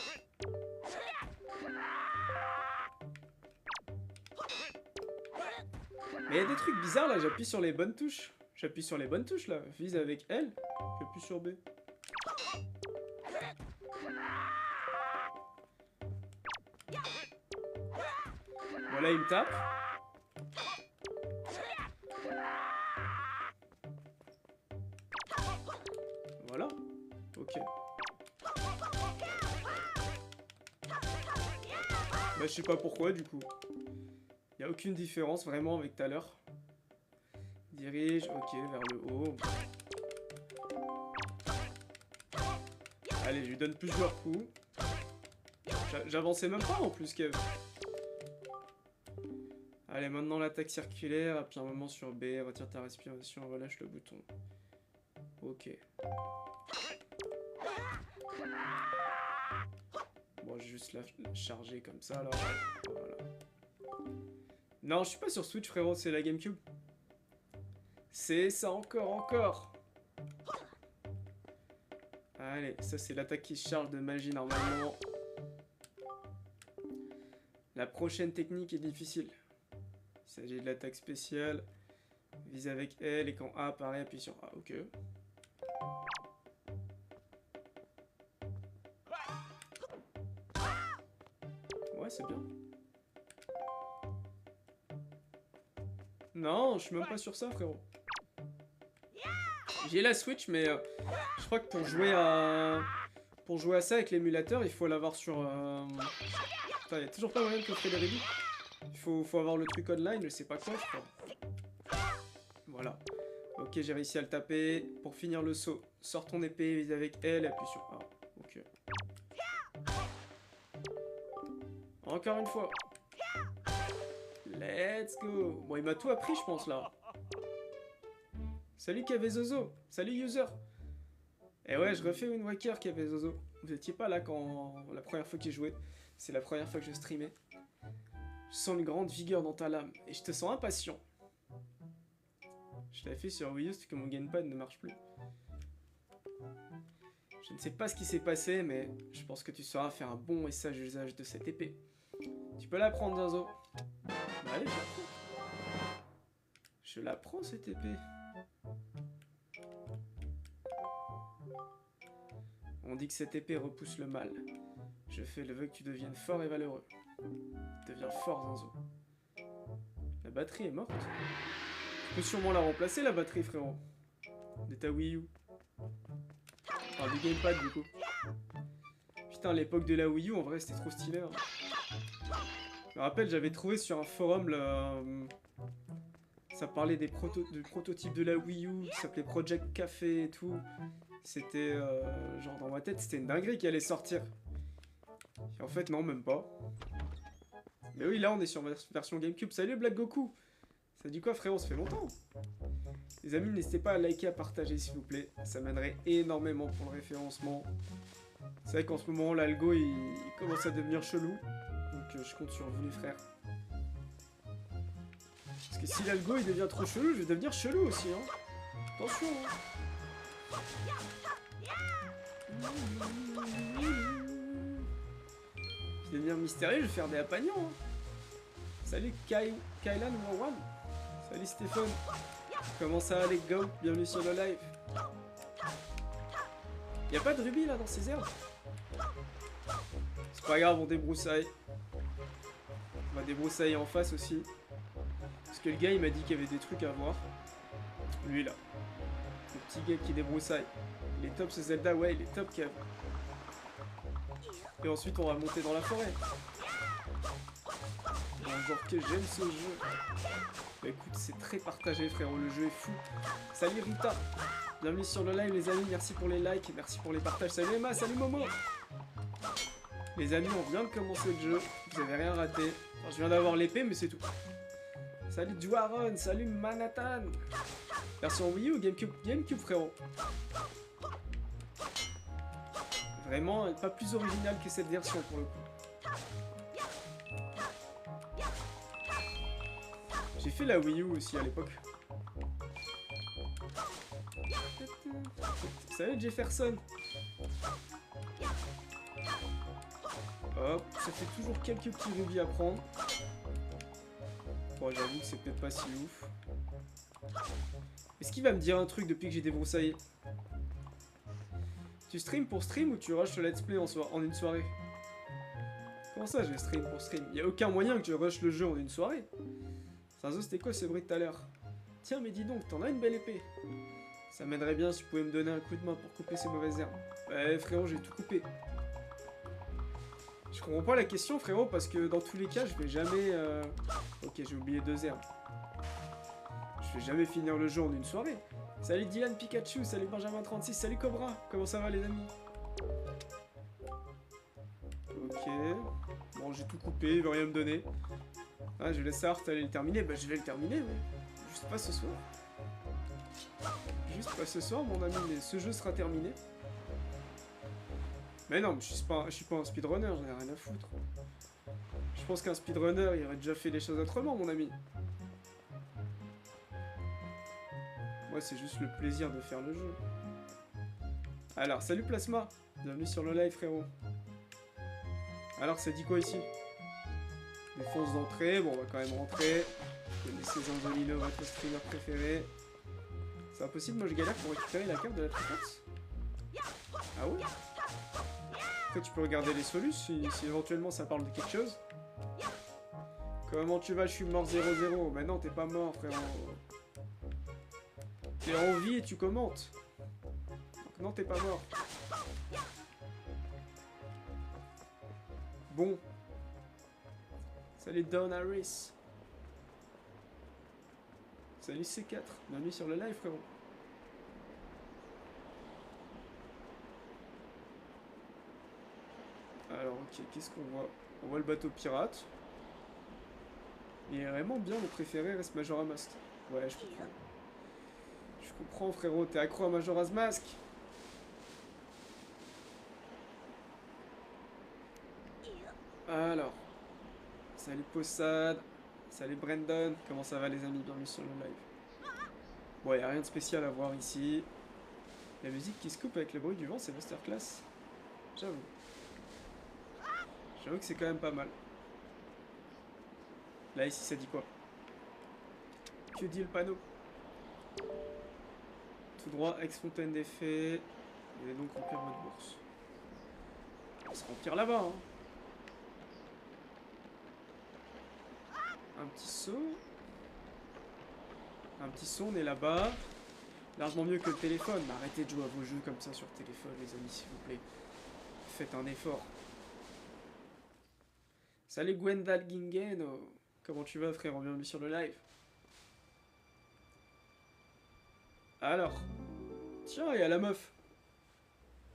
Mais il y a des trucs bizarres là, j'appuie sur les bonnes touches. J'appuie sur les bonnes touches là. Vise avec L, j'appuie sur B. Voilà, il me tape. Voilà. Ok. Bah je sais pas pourquoi du coup. Il n'y a aucune différence vraiment avec tout à l'heure. Dirige, ok, vers le haut. Allez, je lui donne plusieurs coups. J'avançais même pas en plus, Kev. Allez, maintenant l'attaque circulaire. Appuie un moment sur B, retire ta respiration, relâche le bouton. Ok. Bon, je vais juste la charger comme ça, là. Voilà. Non, je suis pas sur Switch, frérot, c'est la GameCube. C'est ça encore. Allez, ça c'est l'attaque qui se charge de magie normalement. La prochaine technique est difficile. Il s'agit de l'attaque spéciale. Vise avec L et quand A apparaît, appuie sur A. Ok. Ouais, c'est bien. Non, je suis même pas sur ça, frérot. J'ai la Switch, mais je crois que pour jouer à ça avec l'émulateur, il faut l'avoir sur... Putain, il y a toujours pas moyen de coffrer les réduits. Il faut avoir le truc online, je sais pas quoi, je crois. Voilà. Ok, j'ai réussi à le taper. Pour finir le saut, sors ton épée, vise avec L et appuie sur A. Ok. Encore une fois. Let's go. Bon, il m'a tout appris, je pense, là. Salut Kavezozo. Salut user. Et ouais, je refais Wind Waker, Kavezozo. Vous étiez pas là quand la première fois qu'il jouait. C'est la première fois que je streamais. Je sens une grande vigueur dans ta lame. Et je te sens impatient. Je l'avais fait sur Wii U, c'est que mon gamepad ne marche plus. Je ne sais pas ce qui s'est passé, mais je pense que tu sauras faire un bon et sage usage de cette épée. Tu peux la prendre, Zazo. Bah allez, je la prends. Je la prends, cette épée. On dit que cette épée repousse le mal. Je fais le vœu que tu deviennes fort et valeureux. Deviens fort, Zinzo. La batterie est morte. Je peux sûrement la remplacer, la batterie, frérot. De ta Wii U. Enfin, du gamepad, du coup. Putain, l'époque de la Wii U, en vrai, c'était trop stylé. Hein. Je me rappelle, j'avais trouvé sur un forum, ça parlait du prototype de la Wii U, qui s'appelait Project Café et tout. C'était, genre, dans ma tête, c'était une dinguerie qui allait sortir. Et en fait, non, même pas. Mais oui, là, on est sur version GameCube. Salut, Black Goku. Ça dit quoi, frérot? Ça fait longtemps. Les amis, n'hésitez pas à liker, à partager, s'il vous plaît. Ça m'aiderait énormément pour le référencement. C'est vrai qu'en ce moment, l'algo, il commence à devenir chelou. Donc, je compte sur vous, les frères. Parce que si l'algo, il devient trop chelou, je vais devenir chelou aussi, hein. Attention, hein. Je vais devenir mystérieux, je vais faire des apagnons. Hein. Salut Kylan numéro 1. Salut Stéphane. Comment ça va les gars? Bienvenue sur le live. Y'a pas de rubis là dans ces herbes? C'est pas grave, on débroussaille. On va débroussailler en face aussi. Parce que le gars il m'a dit qu'il y avait des trucs à voir. Lui là. Le petit gars qui débroussaille. Il est top ce Zelda, ouais il est top Kev. Et ensuite on va monter dans la forêt. Genre que j'aime ce jeu. Bah écoute, c'est très partagé frérot, le jeu est fou. Salut Rita. Bienvenue sur le live les amis, merci pour les likes, merci pour les partages. Salut Emma, salut Momo. Les amis, on vient de commencer le jeu, vous avez rien raté. Enfin, je viens d'avoir l'épée, mais c'est tout. Salut Juaron, salut Manhattan. Version Wii U ou GameCube frérot. Vraiment, pas plus originale que cette version pour le coup. J'ai fait la Wii U aussi à l'époque. Salut Jefferson. Hop, ça fait toujours quelques petits rubis à prendre. Bon, j'avoue que c'est peut-être pas si ouf. Est-ce qu'il va me dire un truc depuis que j'ai débroussaillé? Tu stream pour stream ou tu rushes le let's play en une soirée? Comment ça je vais stream pour stream? Y a aucun moyen que je rush le jeu en une soirée. Sanzo, c'était quoi ce bruit tout à l'heure? Tiens mais dis donc, t'en as une belle épée. Ça m'aiderait bien si tu pouvais me donner un coup de main pour couper ces mauvaises herbes. Ouais frérot, j'ai tout coupé. Je comprends pas la question frérot parce que dans tous les cas je vais jamais... Ok, j'ai oublié 2 herbes. Je vais jamais finir le jeu en une soirée. Salut Dylan Pikachu, salut Benjamin36, salut Cobra. Comment ça va les amis? Ok. Bon, j'ai tout coupé, il veut rien me donner. Ah, je laisse savoir que t'allais le terminer. Bah, je vais le terminer, mais juste pas ce soir. Juste pas ce soir, mon ami, mais ce jeu sera terminé. Mais non, mais je suis pas un speedrunner, j'en ai rien à foutre. Je pense qu'un speedrunner, il aurait déjà fait les choses autrement, mon ami. Moi, c'est juste le plaisir de faire le jeu. Alors, salut Plasma. Bienvenue sur le live, frérot. Alors, ça dit quoi ici? Défense d'entrée. Bon, on va quand même rentrer. Connaissez Zanzolino, votre streamer préféré. C'est impossible, moi je galère pour récupérer la carte de la triforce. Ah ouais? Après, tu peux regarder les solus si éventuellement ça parle de quelque chose. Comment tu vas? Je suis mort 0-0. Mais non, t'es pas mort, frérot. T'es en vie et tu commentes. Donc non, t'es pas mort. Bon. Salut Don Harris. Salut C4. Bienvenue sur le live, frérot. Alors, ok, qu'est-ce qu'on voit? On voit le bateau pirate. Mais vraiment bien, mon préféré reste Majora's Mask. Ouais, je comprends. Je comprends, frérot, t'es accro à Majora's Mask. Alors. Salut Possad. Salut Brandon. Comment ça va les amis? Bienvenue sur le live. Bon, y a rien de spécial à voir ici. La musique qui se coupe avec le bruit du vent, c'est masterclass. J'avoue. J'avoue que c'est quand même pas mal. Là, ici, ça dit quoi? Que dit le panneau? Tout droit, ex-fontaine des fées. Vous allez donc remplir votre bourse. On va se remplir là-bas, hein. Un petit saut. Un petit saut, on est là-bas. Largement mieux que le téléphone. Mais arrêtez de jouer à vos jeux comme ça sur le téléphone, les amis, s'il vous plaît. Faites un effort. Salut Gwendal Gingen. Comment tu vas, frère? Bienvenue sur le live. Alors. Tiens, il y a la meuf.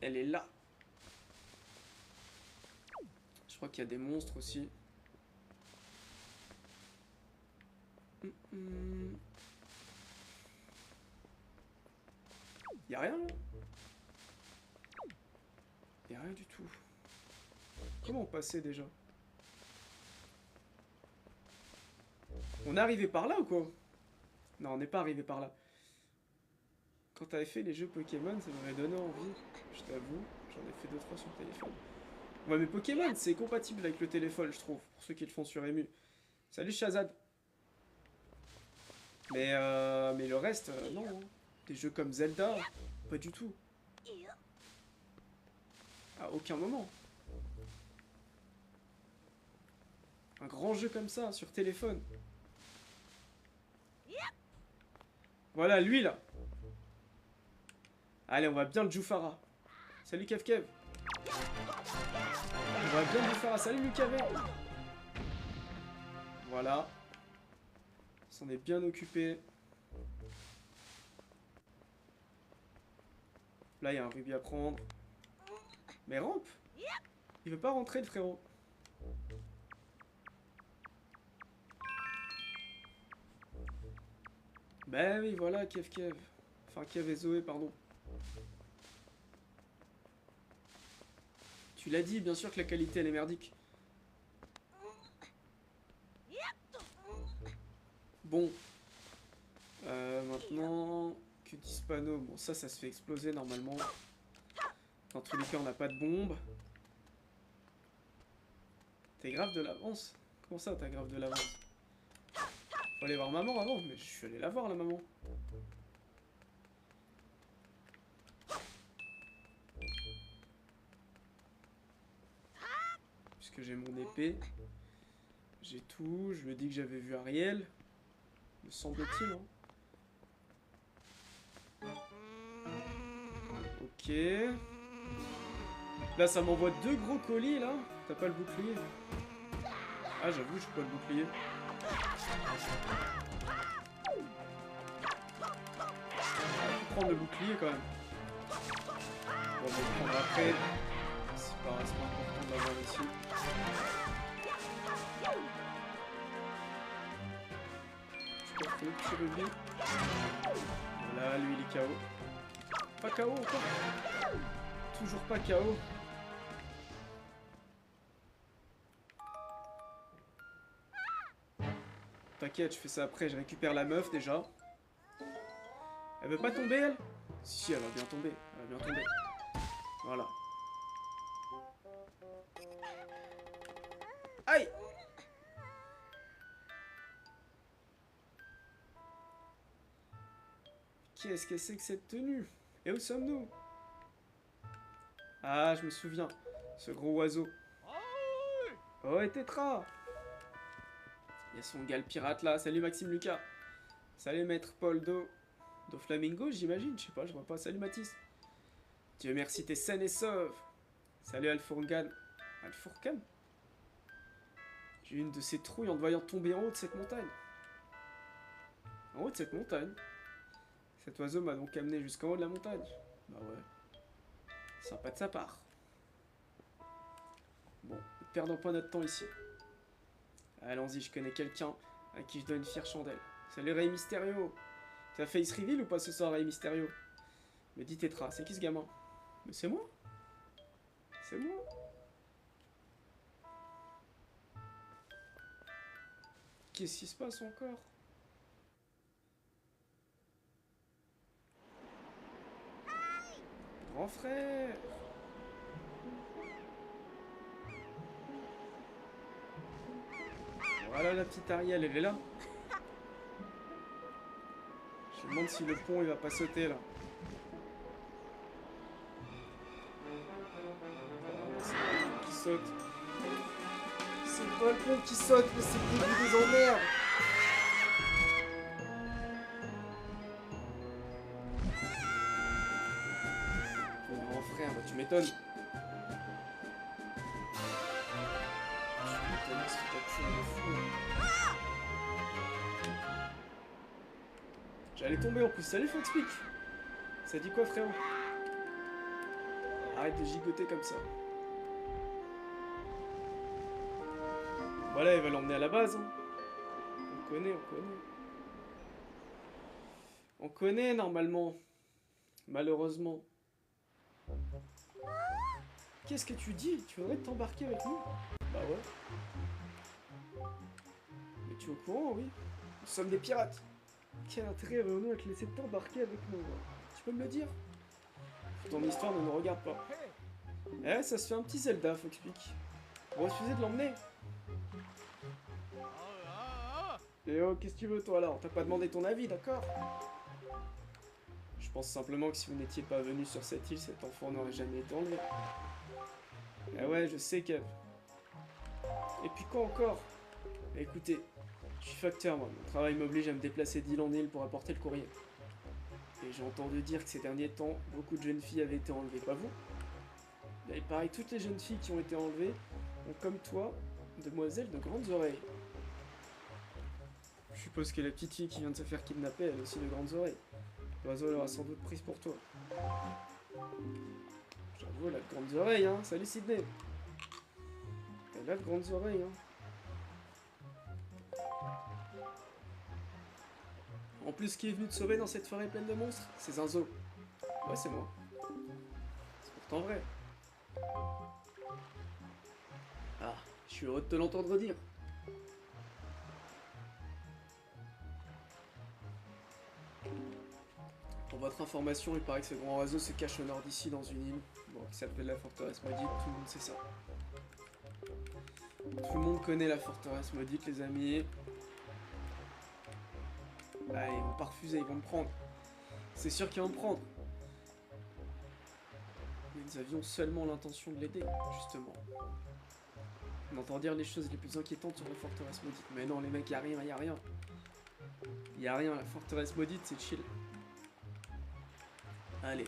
Elle est là. Je crois qu'il y a des monstres aussi. Y'a rien là? Y'a rien du tout. Comment on passait déjà? On est arrivé par là ou quoi? Non, on n'est pas arrivé par là. Quand t'avais fait les jeux Pokémon, ça m'avait donné envie. Je t'avoue, j'en ai fait 2-3 sur le téléphone. Ouais, mais Pokémon, c'est compatible avec le téléphone, je trouve, pour ceux qui le font sur Emu. Salut Shazad. Mais le reste, non. Hein. Des jeux comme Zelda, pas du tout. À aucun moment. Un grand jeu comme ça, sur téléphone. Voilà, lui là. Allez, on va bien le Jufara. Salut Kev. On va bien le Jufara. Salut Lucavé. Voilà. On s'en est bien occupé. Là, il y a un rubis à prendre. Mais rampe! Il veut pas rentrer, le frérot. Ben oui, voilà, Kev Kev. Enfin, Kev et Zoé, pardon. Tu l'as dit, bien sûr que la qualité, elle est merdique. Bon. Maintenant... Que Dispano. Bon, ça se fait exploser, normalement. Dans tous les cas, on n'a pas de bombe. T'es grave de l'avance? Comment ça, t'as grave de l'avance? Faut aller voir maman avant, mais je suis allé la voir, la maman. Puisque j'ai mon épée. J'ai tout, je me dis que j'avais vu Ariel. Me semble-t-il, hein. Ok. Là, ça m'envoie 2 gros colis, là. T'as pas le bouclier? Ah, j'avoue, j'ai pas le bouclier. On va prendre le bouclier, quand même. Bon, on va le prendre après. C'est pas important de l'avoir ici. Je peux faire le petit rubis. Voilà, lui, il est KO. Pas KO encore. Toujours pas KO. T'inquiète, je fais ça après, je récupère la meuf déjà. Elle veut pas tomber, elle? Si, elle va bien tomber. Elle va bien tomber. Voilà. Aïe! Qu'est-ce que c'est que cette tenue? Et où sommes-nous? Ah, je me souviens. Ce gros oiseau. Oh, et Tétra! Il y a son gars le pirate là. Salut Maxime Lucas. Salut maître Paul Do Flamingo, j'imagine. Je sais pas, je vois pas. Salut Mathis. Dieu merci, t'es saine et sauve. Salut Alfourcan. Alfourcan? J'ai eu une de ces trouilles en te voyant tomber en haut de cette montagne. En haut de cette montagne? Cet oiseau m'a donc amené jusqu'en haut de la montagne. Bah ouais. Sympa de sa part. Bon, ne perdons pas notre temps ici. Allons-y, je connais quelqu'un à qui je donne une fière chandelle. Salut Rey Mysterio. T'as face reveal ou pas ce soir, Rey Mysterio? Me dit Tétra, c'est qui ce gamin? Mais c'est moi. C'est moi. Qu'est-ce qui se passe encore? Grand frère. Voilà la petite Ariel, elle est là. Je me demande si le pont il va pas sauter là. C'est pas le pont qui saute. C'est pas le pont qui saute, mais c'est le début des emmerdes. Oh, grand frère, bah tu m'étonnes. J'allais tomber en plus. Salut Foxpic. Ça dit quoi frérot? Arrête de gigoter comme ça. Voilà, il va l'emmener à la base. Hein. On connaît. On connaît normalement. Malheureusement. Qu'est-ce que tu dis? Tu voudrais t'embarquer avec nous? Bah ouais. Mais tu es au courant, oui? Nous sommes des pirates. Quel intérêt aurions-nous à te laisser t'embarquer avec nous? Tu peux me le dire? Ton histoire ne me regarde pas. Eh, ça se fait un petit Zelda, Foxpic. Vous refusez de l'emmener? Et oh, qu'est-ce que tu veux toi là? On t'a pas demandé ton avis, d'accord? Je pense simplement que si vous n'étiez pas venu sur cette île, cet enfant n'aurait jamais été enlevé. Ah ouais, je sais, Kev. Et puis quoi encore? Écoutez, je suis facteur, moi. Mon travail m'oblige à me déplacer d'île en île pour apporter le courrier. Et j'ai entendu dire que ces derniers temps, beaucoup de jeunes filles avaient été enlevées, pas vous? Et pareil, toutes les jeunes filles qui ont été enlevées ont, comme toi, demoiselles de grandes oreilles. Je suppose que la petite fille qui vient de se faire kidnapper, elle a aussi de grandes oreilles. L'oiseau l'aura sans doute prise pour toi. J'avoue, elle a de grandes oreilles, hein. Salut Sydney. Elle a de grandes oreilles, hein. En plus, qui est venu te sauver dans cette forêt pleine de monstres? C'est Zinzo. Ouais, c'est moi. C'est pourtant vrai. Ah, je suis heureux de te l'entendre dire. Pour votre information, il paraît que ce grand oiseau se cache au nord d'ici dans une île, bon, qui s'appelle la forteresse maudite, tout le monde sait ça. Tout le monde connaît la forteresse maudite, les amis. Allez, ils vont pas refuser, ils vont me prendre. C'est sûr qu'ils vont me prendre. Mais nous avions seulement l'intention de l'aider, justement. On entend dire les choses les plus inquiétantes sur la forteresse maudite. Mais non, les mecs, y'a rien, y'a rien. Y'a rien, la forteresse maudite, c'est chill. Allez,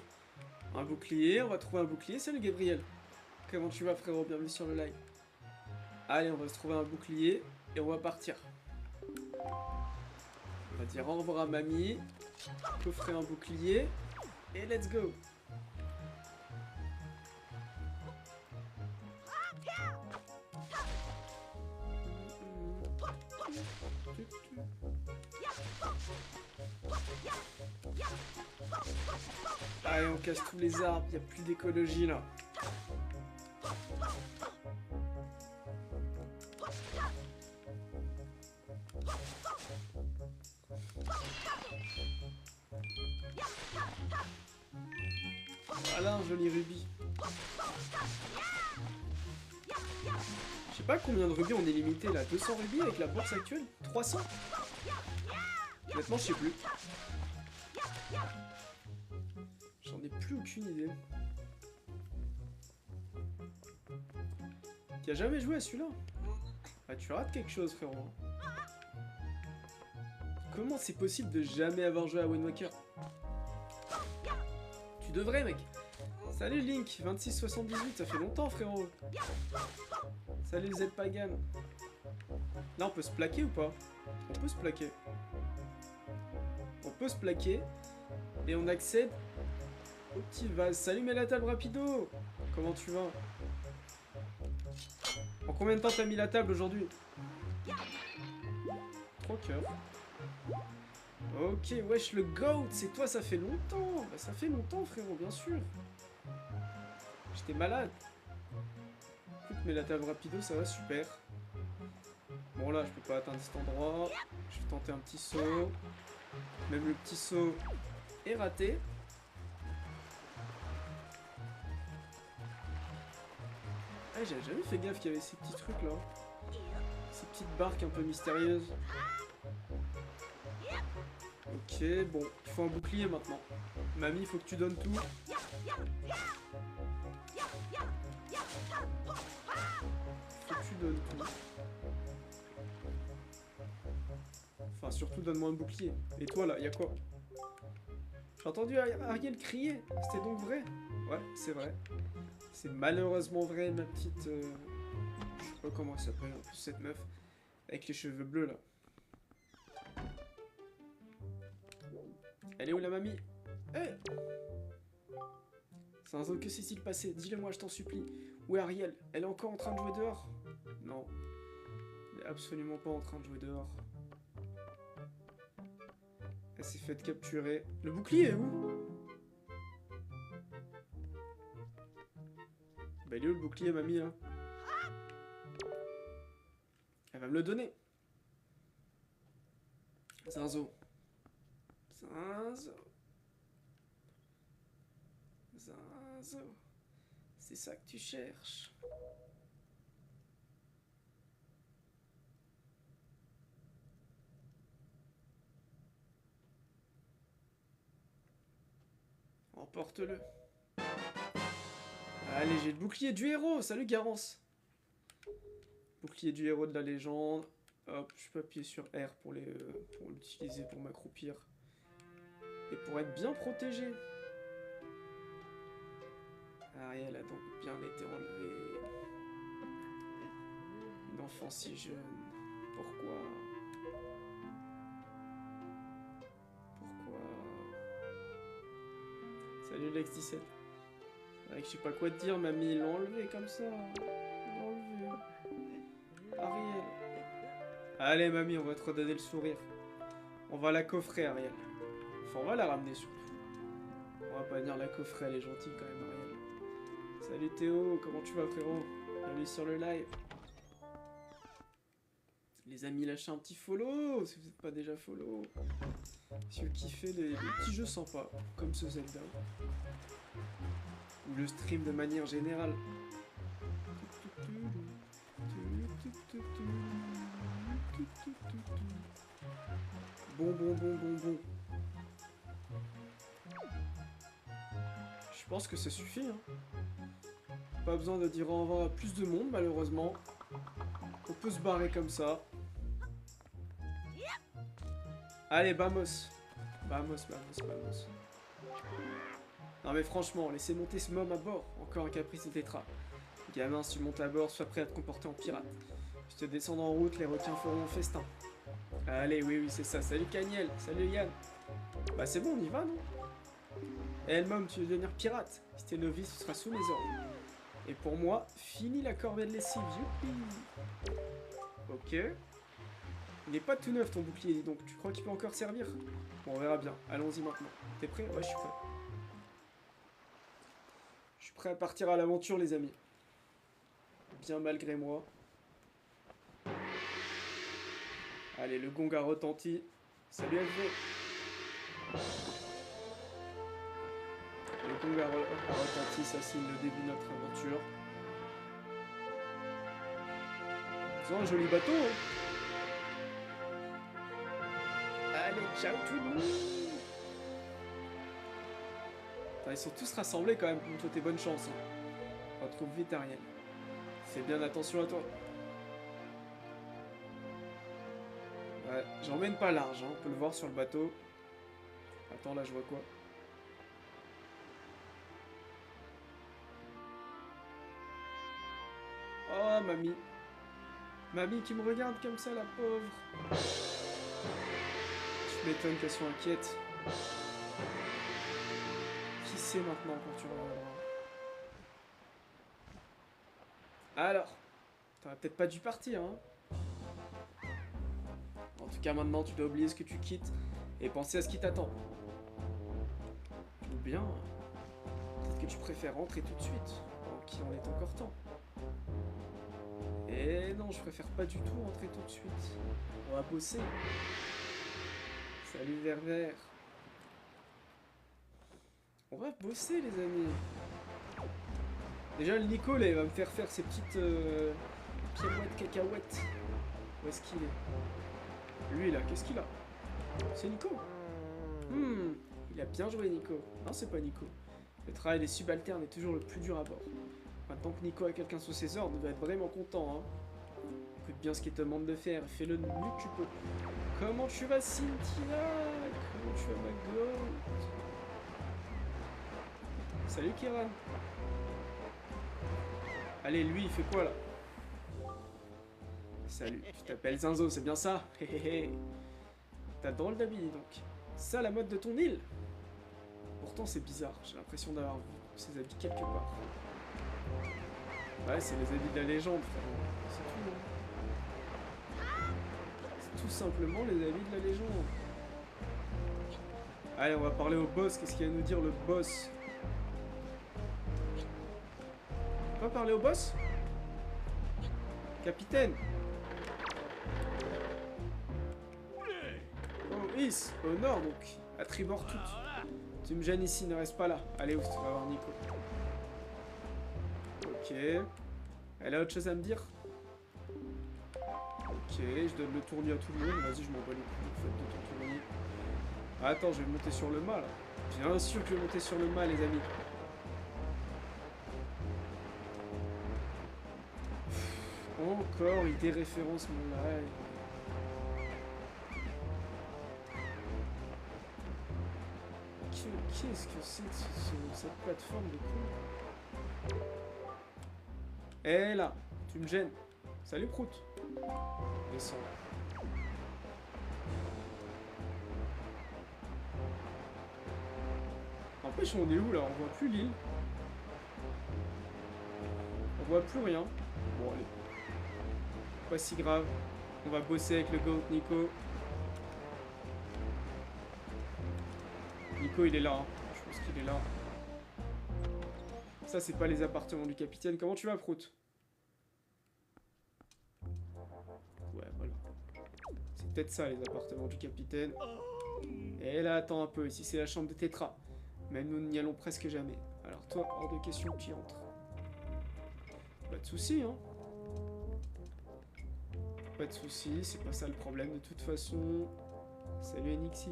un bouclier, on va trouver un bouclier. Salut Gabriel. Comment tu vas frérot, bienvenue sur le live. Allez, on va se trouver un bouclier et on va partir. On va dire au revoir à mamie, coffrer un bouclier et let's go. Allez, on casse tous les arbres, il n'y a plus d'écologie là. Voilà un joli rubis. Je sais pas combien de rubis on est limité là. 200 rubis avec la bourse actuelle? 300? Honnêtement, je sais plus. J'en ai plus aucune idée. Tu as jamais joué à celui-là? Ah, tu rates quelque chose, frérot. Comment c'est possible de jamais avoir joué à Wind Waker? Tu devrais, mec. Salut Link, 2678, ça fait longtemps, frérot. Salut Z Pagan. Là, on peut se plaquer ou pas? On peut se plaquer. On peut se plaquer. Et on accède au petit vase. Salut Mélatable Rapido. Comment tu vas? En combien de temps t'as mis la table aujourd'hui? 3 cœurs. Ok, wesh, le GOAT, c'est toi, ça fait longtemps. Bah, ça fait longtemps, frérot, bien sûr. J'étais malade. Écoute, mais la table rapido, ça va super. Bon, là, je peux pas atteindre cet endroit. Je vais tenter un petit saut. Même le petit saut est raté. Ah, j'avais jamais fait gaffe qu'il y avait ces petits trucs là. Ces petites barques un peu mystérieuses. Ok, bon, il faut un bouclier maintenant. Mamie, il faut que tu donnes tout. Faut que tu donnes tout. Enfin, surtout donne-moi un bouclier. Et toi là, y'a quoi? J'ai entendu Ariel crier. C'était donc vrai? Ouais, c'est vrai. C'est malheureusement vrai, ma petite... Je sais pas comment elle s'appelle, en plus, cette meuf. Avec les cheveux bleus, là. Elle est où, la mamie? Hé! C'est un zone, que s'est-il passé? Dis-le-moi, je t'en supplie. Où est Ariel? Elle est encore en train de jouer dehors? Non. Elle est absolument pas en train de jouer dehors. Elle s'est faite capturer. Le bouclier est où? Bah, il est où le bouclier, mamie, là? Elle va me le donner. Zinzo. Zinzo. Zinzo. C'est ça que tu cherches. Emporte-le. Allez, j'ai le bouclier du héros. Salut Garance. Bouclier du héros de la légende. Hop, je peux appuyer sur R pour l'utiliser pour m'accroupir. Et pour être bien protégé. Ariel a donc bien été enlevée. Une enfant si jeune. Pourquoi? Salut Lex17. Ouais, je sais pas quoi te dire, mamie, ils l'ont enlevé comme ça. Ils l'ont enlevé. Ariel. Allez, mamie, on va te redonner le sourire. On va la coffrer, Ariel. Enfin, on va la ramener surtout. On va pas venir la coffrer, elle est gentille quand même, Ariel. Salut Théo, comment tu vas, frérot? Bienvenue sur le live. Les amis, lâchez un petit follow si vous n'êtes pas déjà follow. Si vous kiffez les petits jeux sympas, comme ce Zelda. Ou le stream de manière générale. Bon. Je pense que ça suffit. Hein. Pas besoin de dire au revoir à plus de monde, malheureusement. On peut se barrer comme ça. Allez, vamos. Vamos. Non mais franchement, laissez monter ce môme à bord. Encore un caprice de Tétra. Gamin, si tu montes à bord, sois prêt à te comporter en pirate. Si tu descends en route, les requins feront un festin. Allez, oui, c'est ça. Salut Caniel, salut Yann. Bah c'est bon, on y va, non? Eh, môme, tu veux devenir pirate? Si t'es novice, tu seras sous mes ordres. Et pour moi, fini la corvée de lessive, youpi. Ok. Il n'est pas tout neuf ton bouclier, donc tu crois qu'il peut encore servir? Bon, on verra bien. Allons-y maintenant. T'es prêt? Ouais, je suis prêt. Je suis prêt à partir à l'aventure, les amis. Bien malgré moi. Allez, le gong a retenti. Salut FV. Le gong a retenti, ça signe le début de notre aventure. Ils ont un joli bateau, hein. Allez, ciao tout le monde. Attends, ils sont tous rassemblés quand même pour me souhaiter bonne chance. Hein. On retrouve vite Ariel. Fais bien attention à toi. Ouais, j'emmène pas large, hein. On peut le voir sur le bateau. Attends, là je vois quoi? Oh, mamie. Mamie qui me regarde comme ça, la pauvre. Je m'étonne qu'elle soit inquiète. Qui sait maintenant quand tu reviendras? Alors, t'aurais peut-être pas dû partir, hein? En tout cas, maintenant, tu dois oublier ce que tu quittes et penser à ce qui t'attend. Ou bien, peut-être que tu préfères rentrer tout de suite, qu'il en est encore temps. Et non, je préfère pas du tout rentrer tout de suite. On va bosser. Salut Ververt. On va bosser, les amis. Déjà, le Nico, là, il va me faire ses petites pirouettes cacahuètes. Où est-ce qu'il est? Lui, là, qu'est-ce qu'il a? C'est Nico. Il a bien joué, Nico. Non, c'est pas Nico. Le travail des subalternes est toujours le plus dur à bord. Maintenant que Nico a quelqu'un sous ses ordres, il va être vraiment content, hein. Écoute bien ce qu'il te demande de faire, fais-le le mieux que tu peux. Comment tu vas, Cynthia? Comment tu vas, ma goat? Salut, Kiran. Allez, lui, il fait quoi, là? Salut, tu t'appelles Zinzo, c'est bien ça? T'as drôle d'habit, donc. Ça, la mode de ton île? Pourtant, c'est bizarre, j'ai l'impression d'avoir vu ces habits quelque part. Ouais, c'est les habits de la légende, frère. C'est tout. C'est tout simplement les habits de la légende. Allez, on va parler au boss. Qu'est-ce qu'il va nous dire, le boss? On va parler au boss? Capitaine. Oh, Is, au nord, donc. À tribord toute. Tu me gênes ici, ne reste pas là. Allez, ouf, tu vas voir Nico. Ok. Elle a autre chose à me dire? Ok, je donne le tournis à tout le monde. Vas-y, je m'en bats les couilles en fait de ton tournis. Attends, je vais monter sur le mât là. Bien sûr que je vais monter sur le mât, les amis. Encore, il déréférence mon live. Qu'est-ce que c'est que cette plateforme de con? Eh là, tu me gênes. Salut Prout. Descends. En N'empêche, on est où là? On voit plus l'île. On voit plus rien. Bon, allez. Pas si grave. On va bosser avec le GOAT Nico. Nico, il est là. Hein. Je pense qu'il est là. Ça, c'est pas les appartements du capitaine. Comment tu vas, Prout? Ouais, voilà. C'est peut-être ça, les appartements du capitaine. Et là, attends un peu. Ici, c'est la chambre de Tétra. Mais nous n'y allons presque jamais. Alors toi, hors de question que tu y entres. Pas de soucis, hein. Pas de soucis, c'est pas ça le problème de toute façon. Salut Enixi.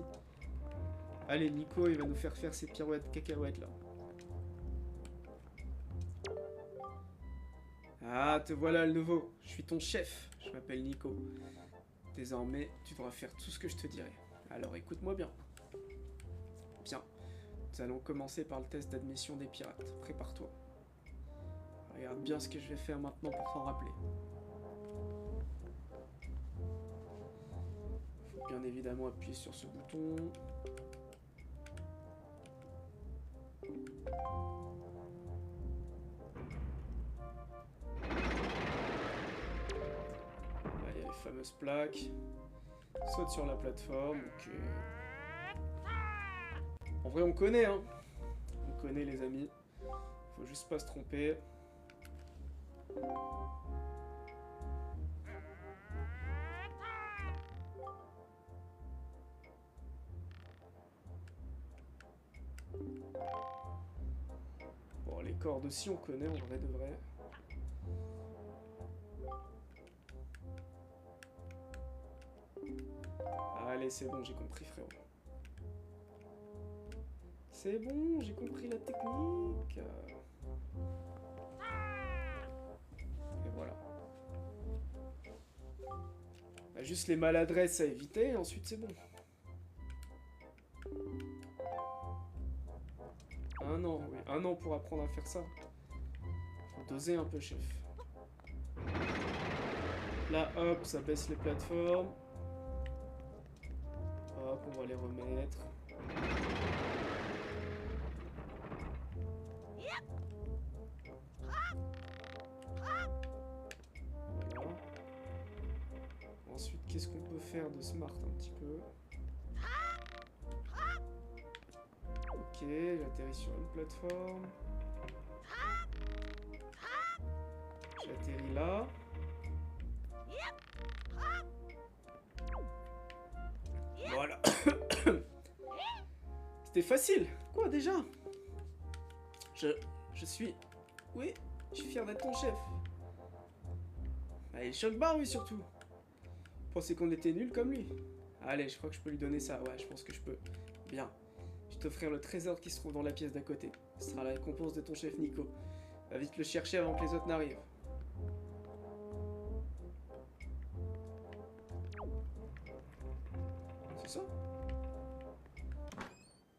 Allez, Nico, il va nous faire ses pirouettes cacahuètes là. Ah, te voilà le nouveau. Je suis ton chef. Je m'appelle Nico. Désormais, tu devras faire tout ce que je te dirai. Alors écoute-moi bien. Bien. Nous allons commencer par le test d'admission des pirates. Prépare-toi. Regarde bien ce que je vais faire maintenant pour t'en rappeler. Faut bien évidemment appuyer sur ce bouton. Là, il y a les fameuses plaques. Saute sur la plateforme. Ok. En vrai, on connaît, hein. On connaît, les amis. Faut juste pas se tromper. Bon, les cordes aussi, on connaît, en vrai de vrai. Allez, c'est bon, j'ai compris, frérot. C'est bon, j'ai compris la technique. Et voilà. Bah, juste les maladresses à éviter, et ensuite c'est bon. 1 an, oui. 1 an pour apprendre à faire ça. Faut doser un peu, chef. Là, hop, ça baisse les plateformes. Hop, on va les remettre. Voilà. Ensuite, qu'est-ce qu'on peut faire de smart un petit peu? Ok, j'atterris sur une plateforme. J'atterris là. Voilà. C'était facile. Quoi déjà? Je suis... Oui, je suis fier d'être ton chef. Allez, choc barre, oui, surtout. Pensez qu'on était nuls comme lui. Allez, je crois que je peux lui donner ça. Ouais, je pense que je peux. Bien. Je vais t'offrir le trésor qui se trouve dans la pièce d'à côté. Ce sera la récompense de ton chef Nico. Va vite le chercher avant que les autres n'arrivent. C'est ça?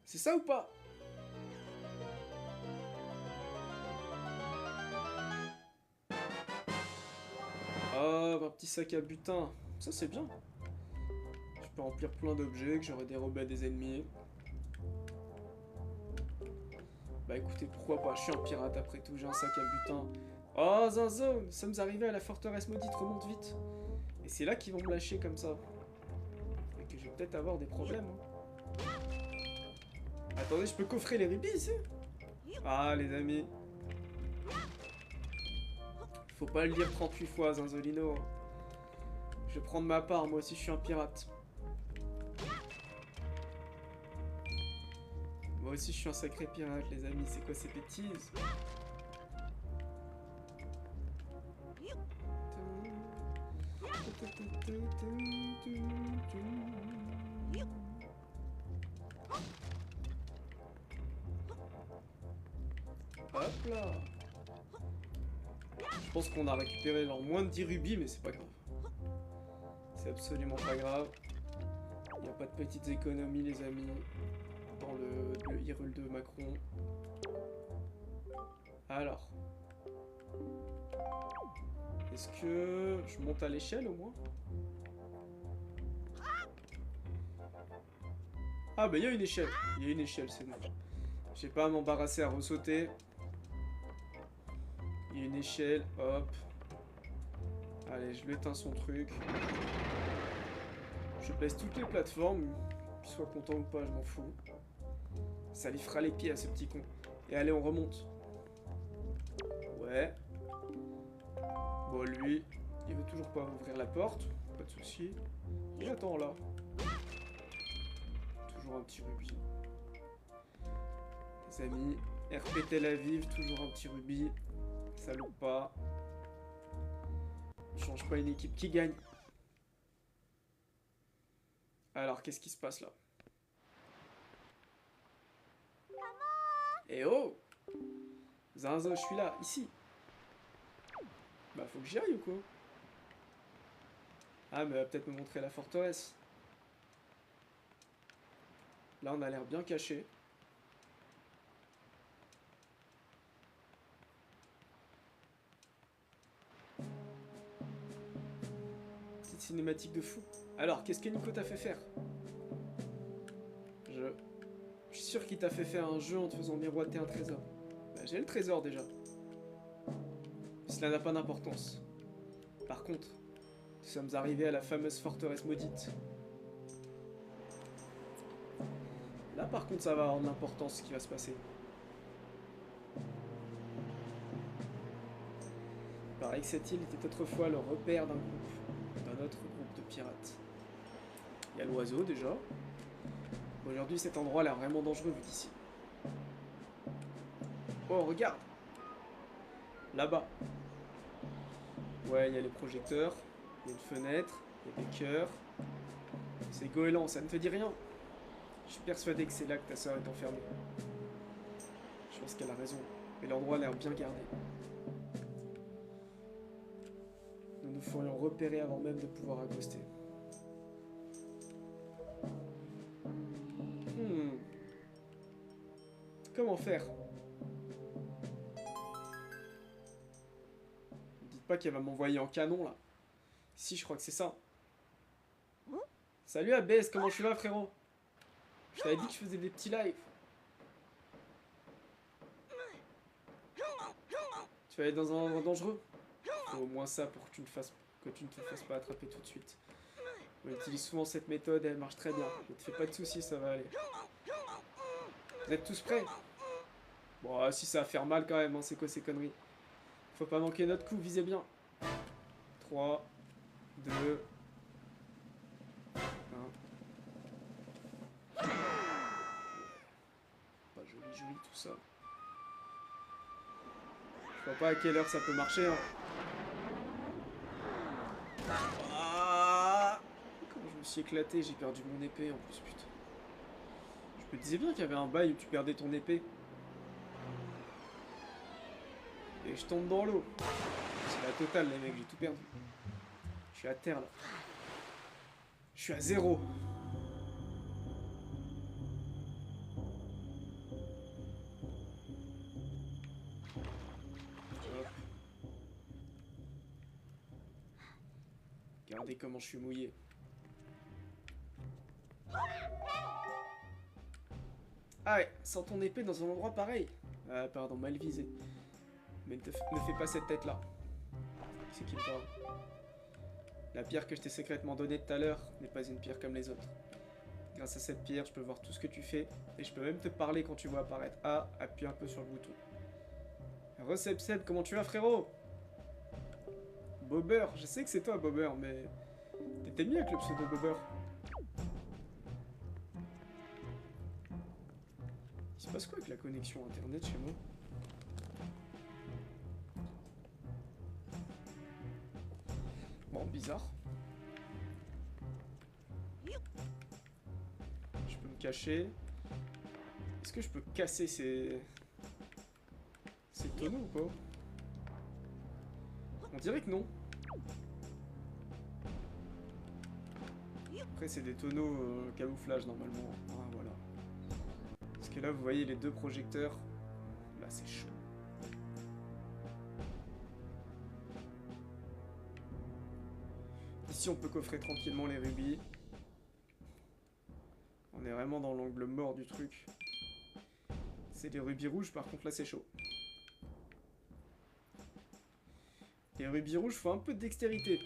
C'est ça ou pas? Ah, un petit sac à butin. Ça, c'est bien. Je peux remplir plein d'objets que j'aurais dérobés à des ennemis. Bah écoutez, pourquoi pas? Je suis un pirate après tout, j'ai un sac à butin. Oh, Zinzo, nous sommes arrivés à la forteresse maudite, remonte vite. Et c'est là qu'ils vont me lâcher comme ça. Et que je vais peut-être avoir des problèmes. Hein. Attendez, je peux coffrer les rubis ici? Ah, les amis. Faut pas le dire 38 fois, Zinzolino. Je vais prendre ma part, moi aussi je suis un pirate. Moi aussi je suis un sacré pirate, les amis. C'est quoi ces bêtises? Hop là. Je pense qu'on a récupéré genre moins de 10 rubis, mais c'est pas grave. C'est absolument pas grave. Il n'y a pas de petites économies, les amis, dans le Hyrule de Macron. Alors. Est-ce que je monte à l'échelle au moins? Ah bah il y a une échelle. Il y a une échelle, c'est bon. J'ai pas à m'embarrasser à ressauter. Il y a une échelle, hop. Allez, je lui éteins son truc. Je baisse toutes les plateformes. Qu'il soit content ou pas, je m'en fous. Ça lui fera les pieds à ce petit con. Et allez, on remonte. Ouais. Bon, lui, il veut toujours pas ouvrir la porte. Pas de soucis. J'attends là. Toujours un petit rubis. Les amis, RP Tel Aviv, toujours un petit rubis. Ça loupe pas. On change pas une équipe qui gagne. Alors, qu'est-ce qui se passe là? Eh oh! Zinzo, je suis là, ici. Bah, faut que j'y aille ou quoi? Ah, mais elle va peut-être me montrer la forteresse. Là, on a l'air bien caché. Petite cinématique de fou. Alors, qu'est-ce que Nico t'a fait faire? Je suis sûr qu'il t'a fait faire un jeu en te faisant miroiter un trésor. Bah, j'ai le trésor déjà. Cela n'a pas d'importance. Par contre, nous sommes arrivés à la fameuse forteresse maudite. Là par contre ça va avoir de l'importance ce qui va se passer. Il paraît que cette île était autrefois le repère d'un autre groupe de pirates. Il y a l'oiseau déjà. Aujourd'hui cet endroit a l'air vraiment dangereux vu d'ici. Oh regarde! Là-bas. Ouais, il y a les projecteurs, il y a une fenêtre, il y a des cœurs. C'est goéland, ça ne te dit rien? Je suis persuadé que c'est là que ta soeur est enfermée. Je pense qu'elle a raison, et l'endroit a l'air bien gardé. Nous nous ferions repérer avant même de pouvoir accoster. Comment faire? Dites pas qu'elle va m'envoyer en canon là. Si, je crois que c'est ça. Salut Abbès, comment tu vas frérot? Je t'avais dit que je faisais des petits lives. Tu vas aller dans un endroit dangereux? Faut au moins ça pour que tu ne te fasses pas attraper tout de suite. On utilise souvent cette méthode et elle marche très bien. Ne te fais pas de soucis, ça va aller. Vous êtes tous prêts? Bon, si ça va faire mal quand même, hein, c'est quoi ces conneries? Faut pas manquer notre coup, visez bien. 3, 2, 1. Pas joli tout ça. Je vois pas à quelle heure ça peut marcher. Hein. Ah, comment je me suis éclaté, j'ai perdu mon épée en plus, putain. Je me disais bien qu'il y avait un bail où tu perdais ton épée. Et je tombe dans l'eau. C'est la totale les mecs, j'ai tout perdu. Je suis à terre là. Je suis à 0. Hop. Regardez comment je suis mouillé. Ah ouais, sans ton épée dans un endroit pareil. Ah pardon, mal visé. Mais ne fais pas cette tête là. Qui c'est qui me parle? La pierre que je t'ai secrètement donnée tout à l'heure n'est pas une pierre comme les autres. Grâce à cette pierre, je peux voir tout ce que tu fais et je peux même te parler quand tu vois apparaître. Ah, appuie un peu sur le bouton. Recep, comment tu vas frérot? Bobber, je sais que c'est toi Bobber, mais t'étais mieux avec le pseudo Bobber. Il se passe quoi avec la connexion internet chez moi? Bon, bizarre. Je peux me cacher. Est-ce que je peux casser ces tonneaux ou pas? On dirait que non. Après c'est des tonneaux camouflage normalement. Ah voilà. Parce que là vous voyez les deux projecteurs. Là c'est chaud. Ici on peut coffrer tranquillement les rubis. On est vraiment dans l'angle mort du truc. C'est des rubis rouges, par contre là c'est chaud. Les rubis rouges, faut un peu de dextérité.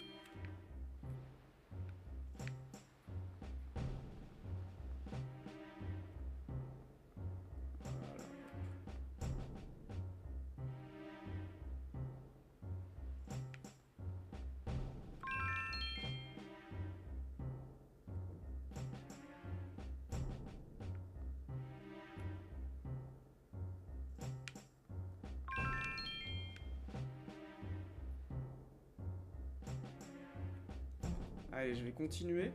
Allez, je vais continuer.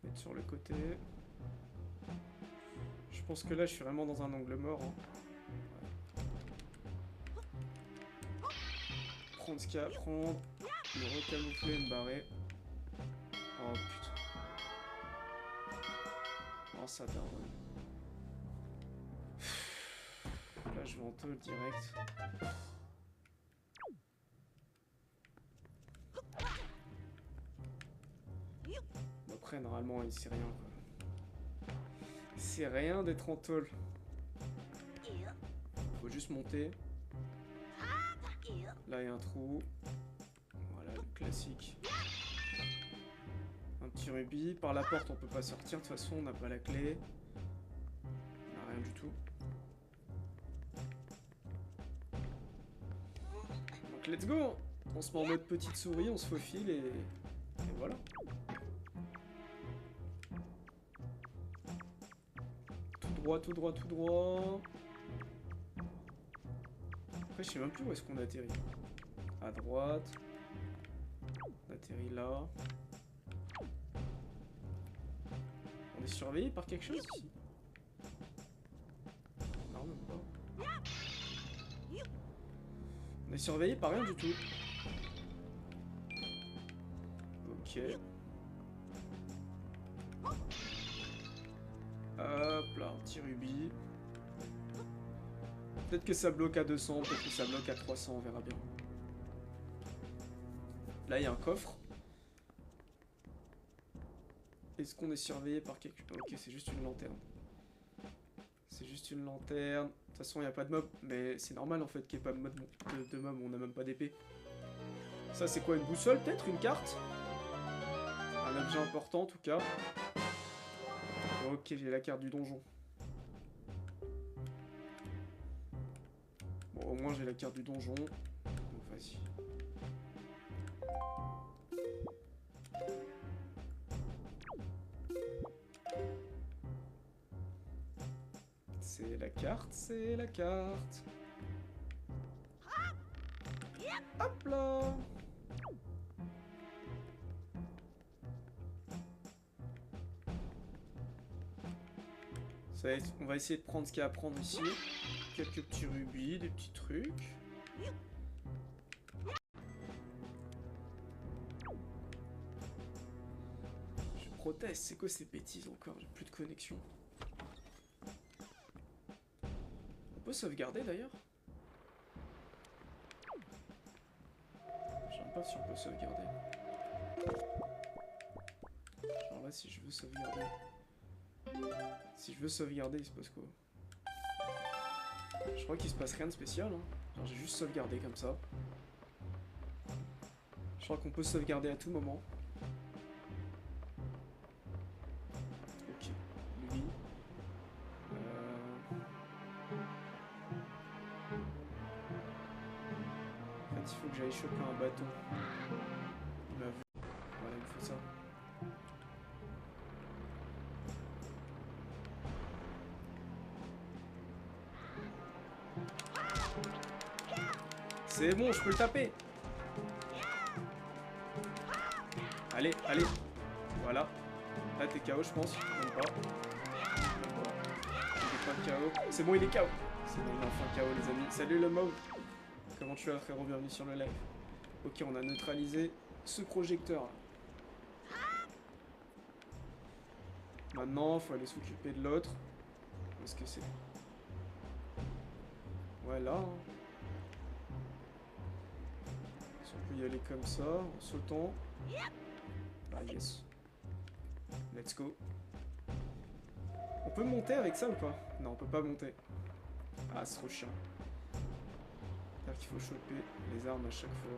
Mettre sur le côté. Je pense que là, je suis vraiment dans un angle mort. Hein. Ouais. Prendre ce qu'il y a à prendre. Me recamoufler, me barrer. Oh putain. Oh ça daronne. Là, je vais en taule direct. Après, normalement, il sait rien, quoi. C'est rien d'être en tôle. Faut juste monter. Là, il y a un trou. Voilà, le classique. Un petit rubis. Par la porte, on peut pas sortir. De toute façon, on n'a pas la clé. On n'a rien du tout. Donc, let's go! On se met en mode petite souris, on se faufile et voilà. Tout droit, tout droit, tout droit. Après, je sais même plus où est-ce qu'on atterrit. À droite. On atterrit là. On est surveillé par quelque chose ici? Non, même pas. On est surveillé par rien du tout. Ok. Hop là, un petit rubis. Peut-être que ça bloque à 200, peut-être que ça bloque à 300, on verra bien. Là, il y a un coffre. Est-ce qu'on est surveillé par quelque chose? Ok, c'est juste une lanterne. C'est juste une lanterne. De toute façon, il n'y a pas de mob. Mais c'est normal en fait qu'il n'y ait pas de mob. On n'a même pas d'épée. Ça, c'est quoi? Une boussole peut-être? Une carte? Un objet important en tout cas. Ok, j'ai la carte du donjon. Bon, au moins j'ai la carte du donjon. Donc vas-y. C'est la carte, c'est la carte. Hop là! Ça va être, on va essayer de prendre ce qu'il y a à prendre ici. Quelques petits rubis, des petits trucs. Je proteste, c'est quoi ces bêtises encore? J'ai plus de connexion. On peut sauvegarder d'ailleurs? Je sais même pas si on peut sauvegarder. Genre là, si je veux sauvegarder. Si je veux sauvegarder, il se passe quoi? Je crois qu'il se passe rien de spécial. Hein. Genre j'ai juste sauvegardé comme ça. Je crois qu'on peut sauvegarder à tout moment. Ok. Lui. En fait, il faut que j'aille choper un bâton. Il m'a vu. Voilà, il me faut ça. C'est bon, je peux le taper. Allez, allez. Voilà. Là, t'es KO, je pense. Même pas. Il est pas KO. C'est bon, il est KO. C'est bon, il est enfin KO, les amis. Salut le mauve. Comment tu vas, frérot? Bienvenue sur le live. Ok, on a neutralisé ce projecteur. Maintenant, faut aller s'occuper de l'autre. Où est-ce que c'est? Ouais, là. Hein. Si on peut y aller comme ça, en sautant. Ah, yes. Let's go. On peut monter avec ça ou pas? Non, on peut pas monter. Ah, c'est trop chiant. C'est-à-dire qu'il faut choper les armes à chaque fois.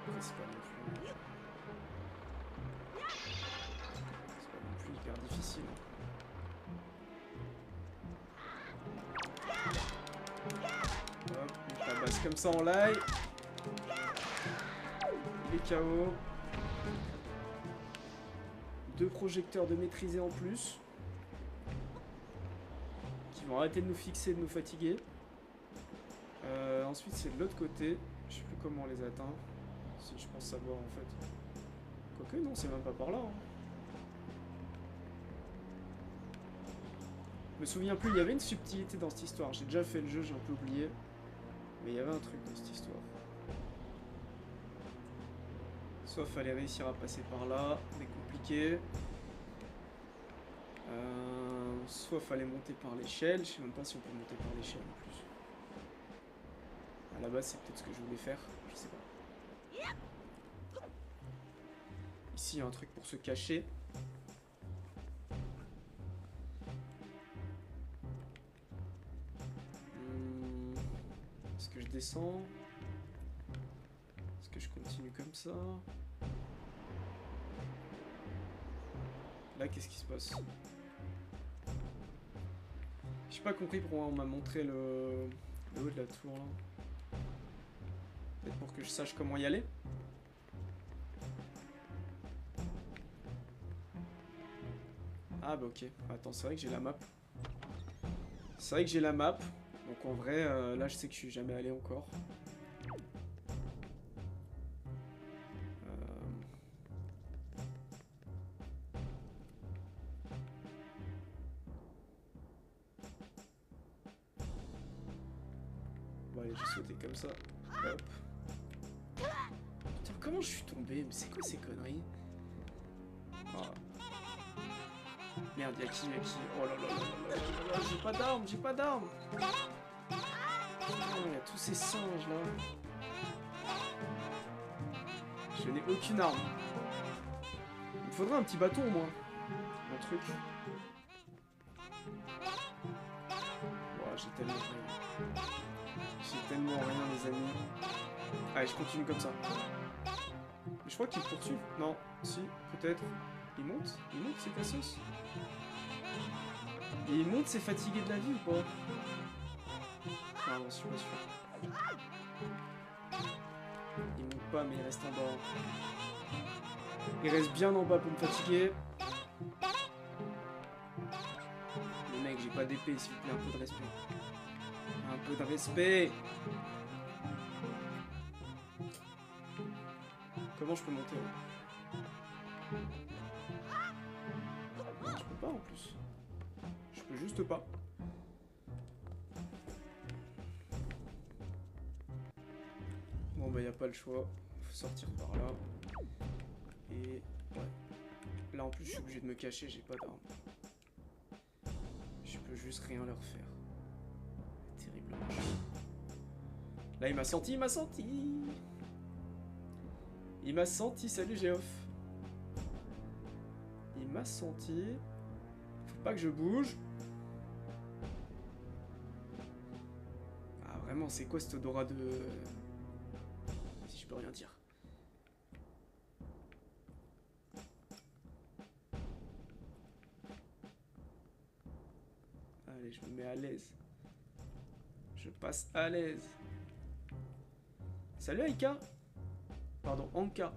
Après, c'est pas non plus hyper difficile. Hop, on tabasse comme ça en live. Il est KO. 2 projecteurs de maîtriser en plus. Qui vont arrêter de nous fixer, de nous fatiguer. Ensuite, c'est de l'autre côté. Je sais plus comment on les atteint. Si je pense savoir en fait. Quoique, non, c'est même pas par là. Hein. Je me souviens plus, il y avait une subtilité dans cette histoire. J'ai déjà fait le jeu, j'ai un peu oublié. Mais il y avait un truc dans cette histoire. Soit fallait réussir à passer par là, mais compliqué. Soit fallait monter par l'échelle. Je sais même pas si on peut monter par l'échelle en plus. À la base, c'est peut-être ce que je voulais faire. Je sais pas. Ici, il y a un truc pour se cacher. Est-ce que je descends? Est-ce que je continue comme ça? Là, qu'est-ce qui se passe? J'ai pas compris pourquoi on m'a montré le haut de la tour là. Peut-être pour que je sache comment y aller. Ah bah ok. Attends, c'est vrai que j'ai la map. C'est vrai que j'ai la map. Donc en vrai, là je sais que je suis jamais allé encore. Bon allez, j'ai sauté comme ça. Hop. Putain, comment je suis tombé? Mais c'est quoi ces conneries? Oh. Merde, y'a qui? Oh là là là là là là, j'ai pas d'armes, j'ai pas d'armes. Oh, y'a tous ces singes là. Je n'ai aucune arme. Il me faudrait un petit bâton au moins. Un truc. Oh, j'ai tellement rien. J'ai tellement rien les amis. Allez, je continue comme ça. Mais je crois qu'ils me poursuivent. Non, si, peut-être. Il monte, c'est ta sauce. Et il monte, c'est fatigué de la vie ou pas? Ah non, je suis pas sûr. Il monte pas, mais il reste en bas. Il reste bien en bas pour me fatiguer. Mais mec, j'ai pas d'épée, s'il vous plaît, un peu de respect. Un peu de respect. Comment je peux monter là? Non, je peux pas en plus. Je peux juste pas. Bon bah y a pas le choix. Faut sortir par là. Et ouais. Là en plus je suis obligé de me cacher, j'ai pas d'armes. Je peux juste rien leur faire. Terriblement chaud. Là il m'a senti, il m'a senti. Il m'a senti, salut Géoff. Il m'a senti. Faut pas que je bouge. Ah vraiment, c'est quoi cet odorat de... Si je peux rien dire. Allez, je me mets à l'aise. Je passe à l'aise. Salut Aika. Pardon, Anka.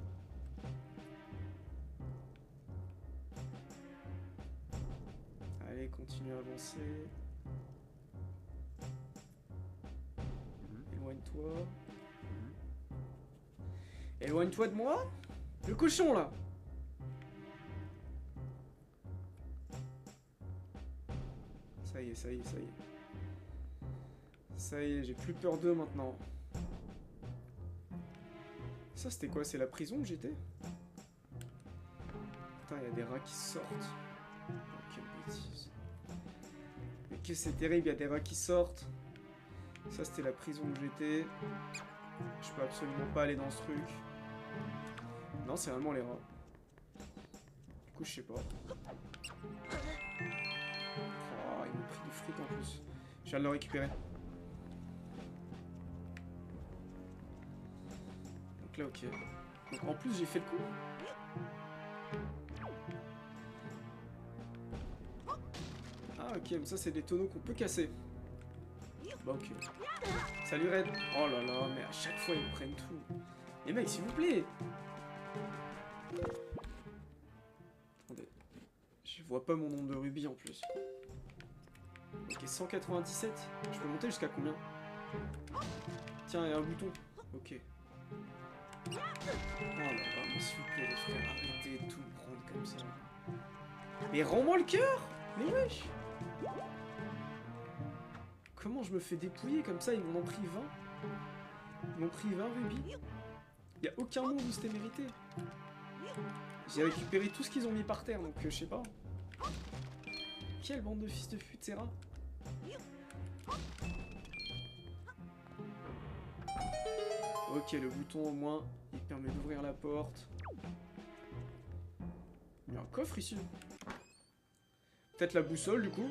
Allez, continue à avancer. Éloigne-toi. Éloigne-toi de moi. Le cochon, là. Ça y est, ça y est, ça y est. Ça y est, j'ai plus peur d'eux maintenant. Ça, c'était quoi? C'est la prison où j'étais? Putain, il y a des rats qui sortent. Oh, quelle bêtise. Mais que c'est terrible, il y a des rats qui sortent. Ça, c'était la prison où j'étais. Je peux absolument pas aller dans ce truc. Non, c'est vraiment les rats. Du coup, je sais pas. Oh, ils m'ont pris du fric en plus. Je viens de le récupérer. Donc là, ok. Donc en plus, j'ai fait le coup. Ah ok, mais ça c'est des tonneaux qu'on peut casser. Bah ok. Salut Red. Oh là là, mais à chaque fois ils me prennent tout. Les mecs, s'il vous plaît. Attendez. Je vois pas mon nombre de rubis en plus. Ok, 197. Je peux monter jusqu'à combien? Tiens, il y a un bouton. Ok. Oh là là, mais s'il vous plaît les frères, arrêtez de tout prendre comme ça. Mais rends-moi le cœur. Mais wesh. Comment je me fais dépouiller comme ça? Ils m'en ont pris 20. Ils m'ont pris 20 rubis. Y a aucun move où c'était mérité. J'ai récupéré tout ce qu'ils ont mis par terre, donc je sais pas. Quelle bande de fils de pute, c'est rare. Ok, le bouton au moins, il permet d'ouvrir la porte. Il y a un coffre ici. Peut-être la boussole du coup.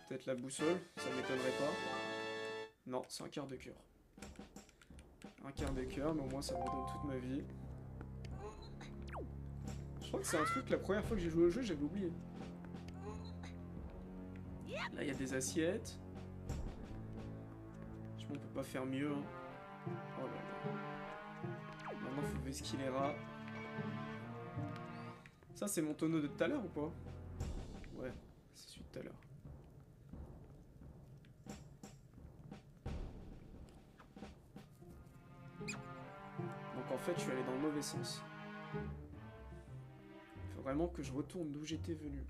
Peut-être la boussole, ça m'étonnerait pas. Non, c'est un quart de cœur. Un quart de cœur, mais au moins ça me redonne toute ma vie. Je crois que c'est un truc, la première fois que j'ai joué au jeu, j'avais oublié. Là, il y a des assiettes. Je m'en peux pas faire mieux. Hein. Oh là là. Maintenant, faut vesquiller les rats. Ça, c'est mon tonneau de tout à l'heure ou pas? Ouais, c'est celui de tout à l'heure. Donc en fait, je suis allé dans le mauvais sens. Il faut vraiment que je retourne d'où j'étais venu.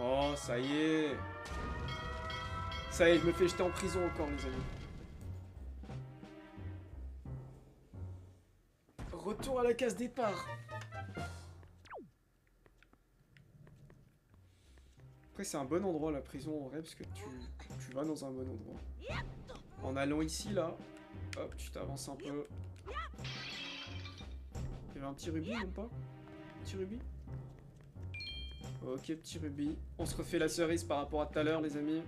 Oh, ça y est. Ça y est, je me fais jeter en prison encore, les amis. Retour à la case départ. Après, c'est un bon endroit, la prison, en vrai, parce que tu vas dans un bon endroit. En allant ici, là, hop, tu t'avances un peu. Il y avait un petit rubis, non pas? Petit rubis? Ok, petit rubis. On se refait la cerise par rapport à tout à l'heure, les amis.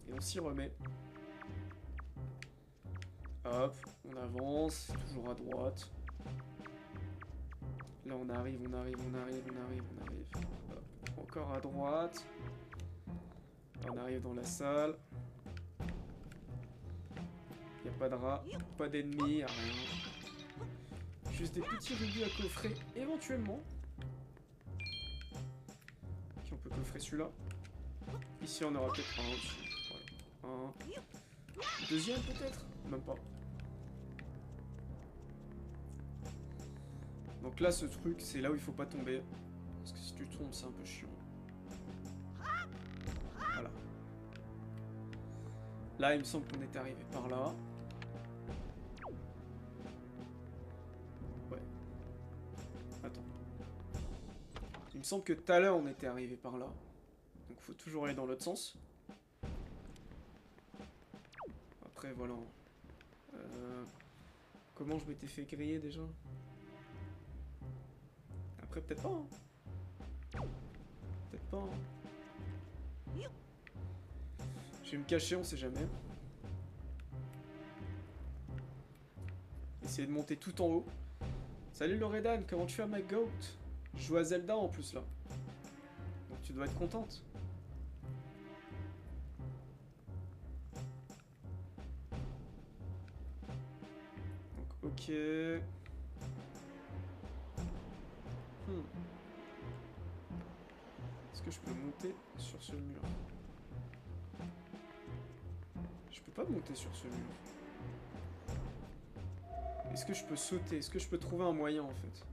Et on s'y remet. Hop, on avance, toujours à droite. Là, on arrive. Hop, encore à droite. On arrive dans la salle. Y a pas de rats, pas d'ennemis, rien. Juste des petits rubis à coffrer, éventuellement. Ok, on peut coffrer celui-là. Ici, on aura peut-être un aussi. Voilà. Un. Deuxième, peut-être? Même pas. Donc là, ce truc, c'est là où il faut pas tomber. Parce que si tu tombes, c'est un peu chiant. Voilà. Là, il me semble qu'on est arrivé par là. Ouais. Attends. Il me semble que tout à l'heure, on était arrivé par là. Donc faut toujours aller dans l'autre sens. Après, voilà. Comment je m'étais fait griller déjà? Après, peut-être pas. Hein. Peut-être pas. Hein. Je vais me cacher, on sait jamais. Essayer de monter tout en haut. Salut Loredan, comment tu fais ma goat? Je joue à Zelda en plus là. Donc tu dois être contente. Donc ok. Est-ce que je peux monter sur ce mur? Je peux pas monter sur ce mur. Est-ce que je peux sauter? Est-ce que je peux trouver un moyen en fait?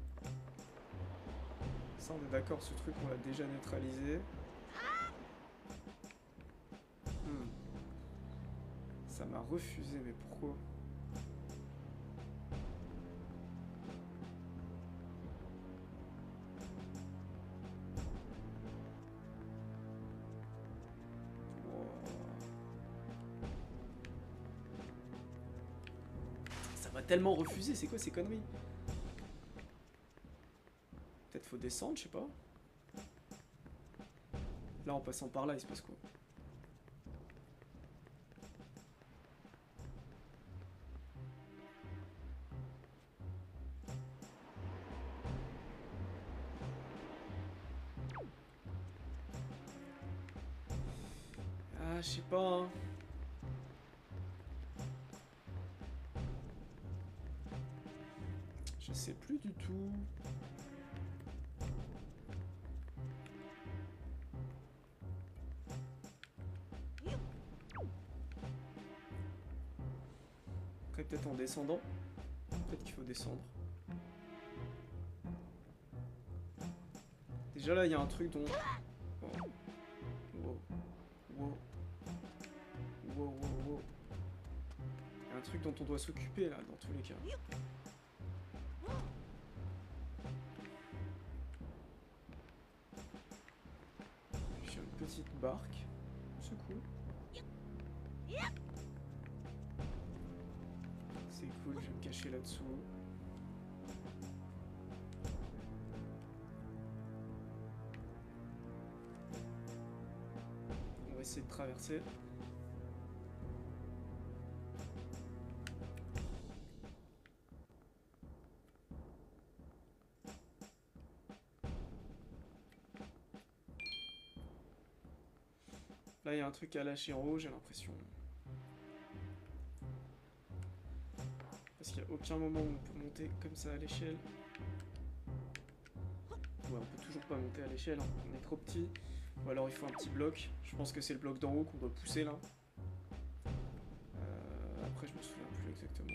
Ça on est d'accord, ce truc on l'a déjà neutralisé. Ça m'a refusé, mais pourquoi? tellement refusé, c'est quoi ces conneries? Peut-être faut descendre, je sais pas. Là, en passant par là, il se passe quoi? Ah, je sais pas, hein. Je sais plus du tout. Après, peut-être en descendant. Peut-être qu'il faut descendre. Déjà là, il y a un truc dont... Oh. Wow. Wow. Wow, wow, wow. Il y a un truc dont on doit s'occuper là, dans tous les cas. J'ai une petite barque. C'est cool. C'est cool, je vais me cacher là-dessous. On va essayer de traverser. Là, il y a un truc à lâcher en haut, j'ai l'impression. Parce qu'il n'y a aucun moment où on peut monter comme ça à l'échelle. Ouais, on peut toujours pas monter à l'échelle, hein. On est trop petit. Ou alors il faut un petit bloc. Je pense que c'est le bloc d'en haut qu'on doit pousser là. Après, je me souviens plus exactement.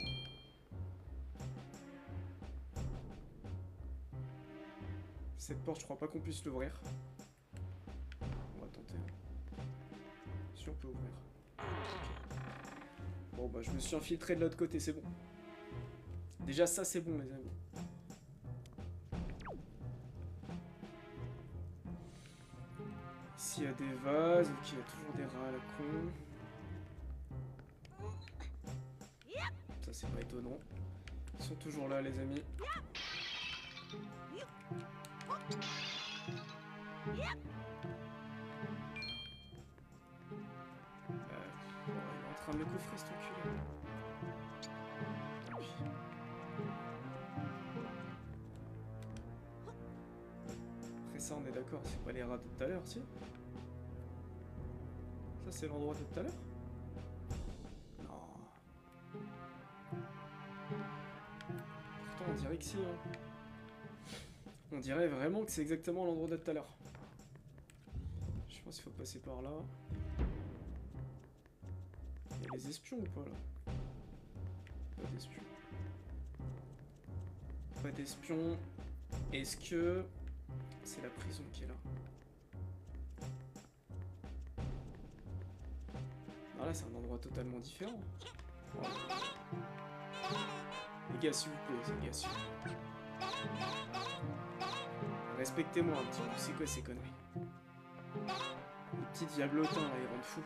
Cette porte, je crois pas qu'on puisse l'ouvrir. On va tenter. Si on peut ouvrir. Okay. Bon, bah, je me suis infiltré de l'autre côté, c'est bon. Déjà, ça, c'est bon, les amis. Ici, il y a des vases. Ok, il y a toujours des rats à la con. Ça, c'est pas étonnant. Ils sont toujours là, les amis. Bon, il est en train de me coffrer, cet enculé. Après ça, on est d'accord, c'est pas les rats de tout à l'heure, si? Ça, c'est l'endroit de tout à l'heure? Non. Pourtant, on dirait que si, hein. On dirait vraiment que c'est exactement l'endroit de tout à l'heure. Je pense qu'il faut passer par là. Il y a les espions ou pas, là? Pas d'espions. Pas d'espions. Est-ce que... c'est la prison qui est là? Ah là, c'est un endroit totalement différent. Oh. Les gars, s'il vous plaît, les gars, s'il vous plaît. Respectez-moi un petit peu, c'est quoi ces conneries? Les petits diablotins là, ils rendent fous.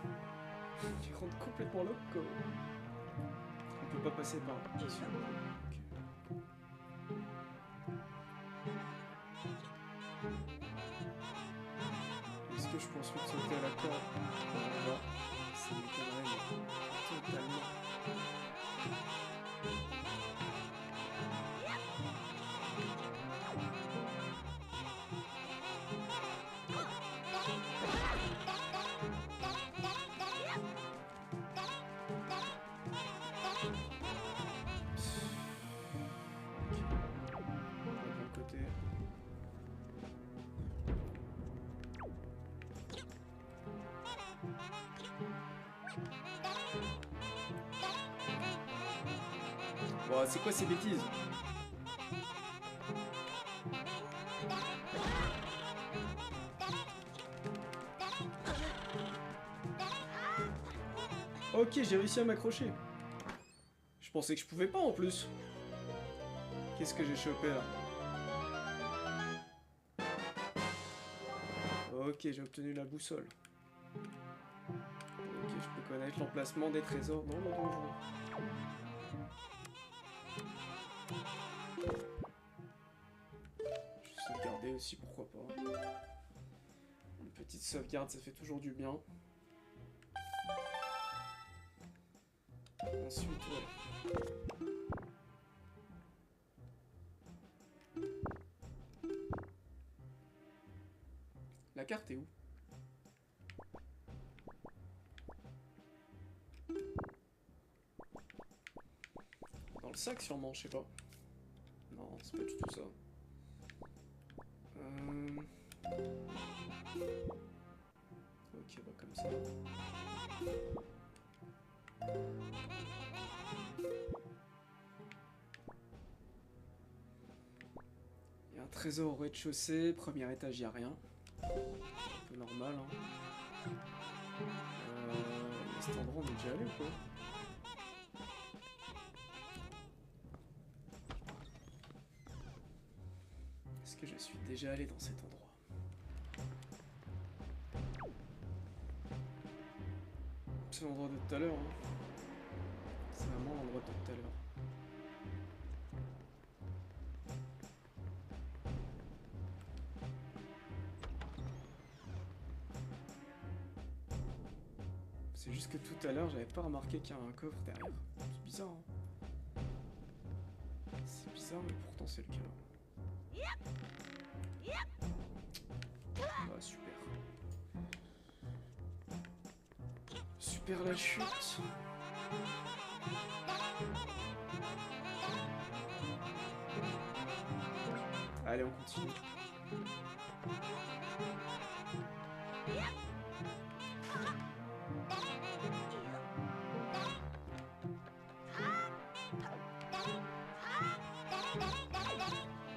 Ils rendent complètement loco quoi. On peut pas passer par là. Okay. Est-ce que je peux ensuite sauter à la corde? Voilà. C'est une connerie totalement. Bon, c'est quoi ces bêtises? Ok, j'ai réussi à m'accrocher. Je pensais que je pouvais pas en plus. Qu'est-ce que j'ai chopé là? Ok, j'ai obtenu la boussole. Ok, je peux connaître l'emplacement des trésors dans le donjon. sauvegarder aussi, pourquoi pas. Une petite sauvegarde, ça fait toujours du bien. Ensuite, ouais. La carte est où? Dans le sac sûrement, je sais pas. Non, c'est pas du tout ça. Ok, bah comme ça. Il y a un trésor au rez-de-chaussée, premier étage, il n'y a rien. Un peu normal, hein. Cet endroit, on est déjà allé ou quoi? Est-ce que je suis déjà allé dans cet endroit? C'est l'endroit de tout à l'heure, hein. C'est vraiment l'endroit de tout à l'heure. C'est juste que tout à l'heure, j'avais pas remarqué qu'il y a un coffre derrière. C'est bizarre, hein. C'est bizarre, mais pourtant c'est le cas. Ah, super. Super la chute. Allez, on continue.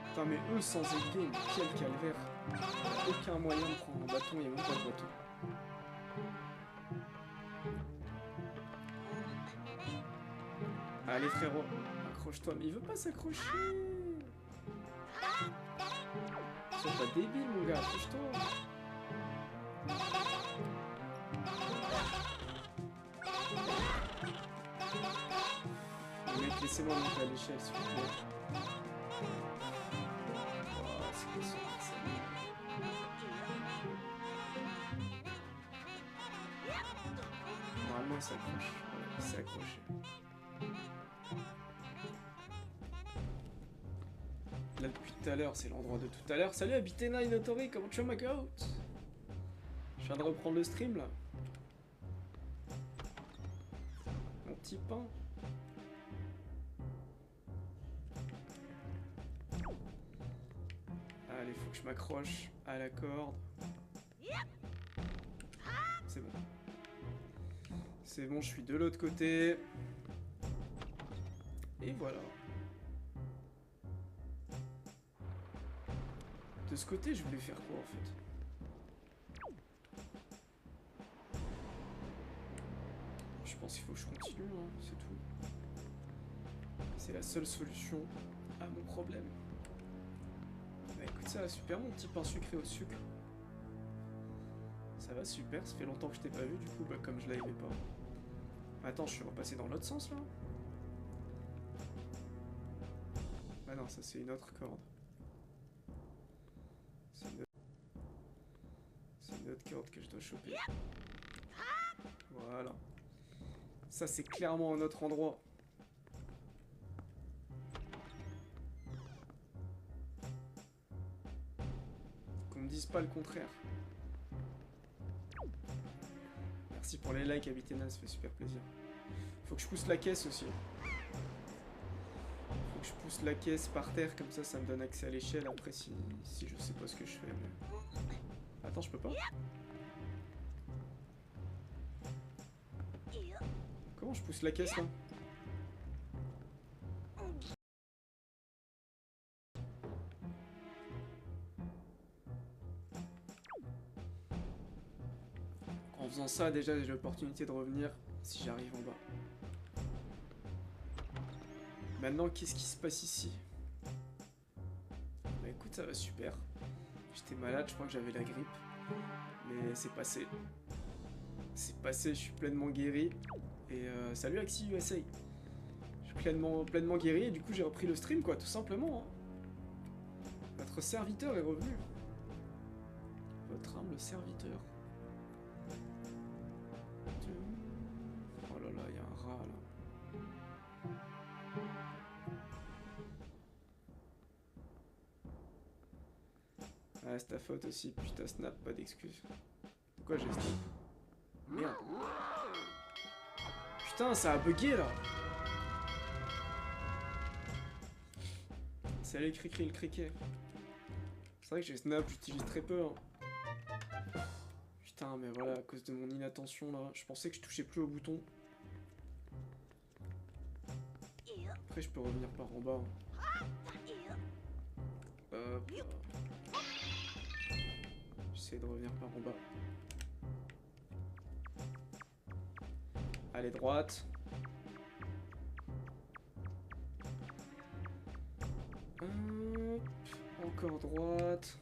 Putain, mais eux sans épée, mais quel calvaire. Aucun moyen de prendre un bâton, il n'y a même pas de bâton. Allez frérot, accroche-toi, mais il veut pas s'accrocher. Sois pas débile mon gars, accroche-toi. Mec, laissez-moi monter à l'échelle s'il vous plaît. Oh, c'est quoi ça? Normalement il s'accroche. Voilà, il s'est accroché. Là depuis tout à l'heure, c'est l'endroit de tout à l'heure. Salut Abitena Inotori, comment tu vas ma goat? Je viens de reprendre le stream là. Mon petit pain. Allez, faut que je m'accroche à la corde. C'est bon. C'est bon, je suis de l'autre côté. Et voilà. De ce côté, je voulais faire quoi en fait? Je pense qu'il faut que je continue, hein, c'est tout. C'est la seule solution à mon problème. Bah écoute, ça va super mon petit pain sucré au sucre. Ça va super, ça fait longtemps que je t'ai pas vu, du coup, bah comme je l'avais pas. Attends, je suis repassé dans l'autre sens là? Ah non, ça c'est une autre corde. C'est une autre corde que je dois choper. Voilà. Ça c'est clairement un autre endroit. Qu'on me dise pas le contraire. Merci pour les likes, Abitena, ça fait super plaisir. Faut que je pousse la caisse aussi. Faut que je pousse la caisse par terre, comme ça me donne accès à l'échelle après si je sais pas ce que je fais. Mais... Attends, je peux pas? Comment je pousse la caisse là? En faisant ça, déjà j'ai l'opportunité de revenir si j'arrive en bas. Maintenant, qu'est-ce qui se passe ici? Bah écoute, ça va super. J'étais malade, je crois que j'avais la grippe. Mais c'est passé. C'est passé, je suis pleinement guéri. Et salut Axi USA. Je suis pleinement guéri et du coup j'ai repris le stream quoi, tout simplement. Hein. Votre serviteur est revenu. Votre humble serviteur. Oh là là, il y a un rat là. Ah, c'est ta faute aussi, putain, Snap, pas d'excuses. Pourquoi j'ai Snap? Merde. Putain, ça a bugué là. C'est allé cri le criquet. C'est vrai que j'ai Snap, j'utilise très peu. Hein. Putain, mais voilà, à cause de mon inattention là, je pensais que je touchais plus au bouton. Après, je peux revenir par en bas. Hop. J'essaie de revenir par en bas. Allez, droite. Hop. Encore droite.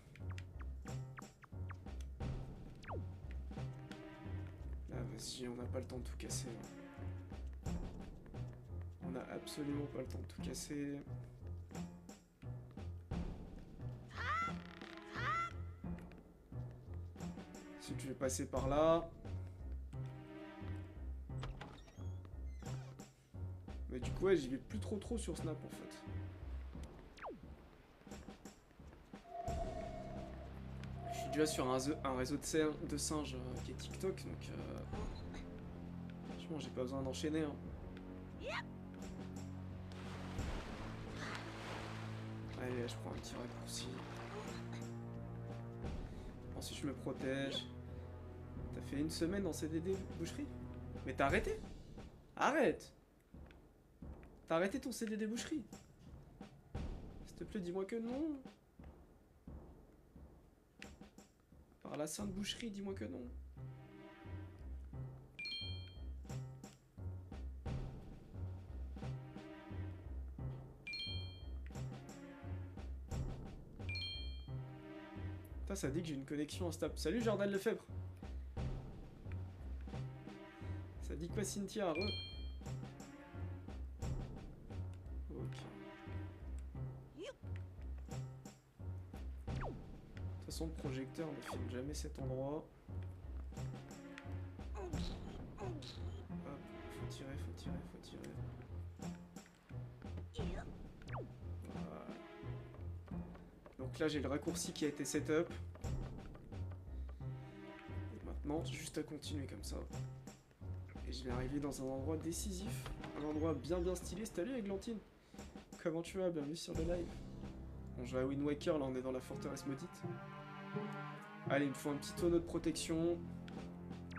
Là, vas-y, on n'a pas le temps de tout casser. Hein. On n'a absolument pas le temps de tout casser. Si tu veux passer par là. Mais du coup, ouais, j'y vais plus trop sur Snap en fait. Je suis déjà sur un réseau de singes qui est TikTok, donc franchement, j'ai pas besoin d'enchaîner. Hein. Allez, je prends un petit raccourci. Ensuite, je me protège. T'as fait une semaine en CDD boucherie? Mais t'as arrêté? Arrête! T'as arrêté ton CDD boucherie? S'il te plaît, dis-moi que non. Par la sainte boucherie, dis-moi que non. Putain, ça dit que j'ai une connexion instable. Salut Jordan Lefebvre. Ça dit quoi Cynthia? Ok. De toute façon, le projecteur ne filme jamais cet endroit. Hop, faut tirer. Voilà. Donc là, j'ai le raccourci qui a été setup. Et maintenant, juste à continuer comme ça. Et je vais arriver dans un endroit décisif. Un endroit bien stylé. Salut Eglantine. Comment tu vas? Bienvenue sur le live. On joue à Wind Waker, là on est dans la forteresse maudite. Allez, il me faut un petit tonneau de protection.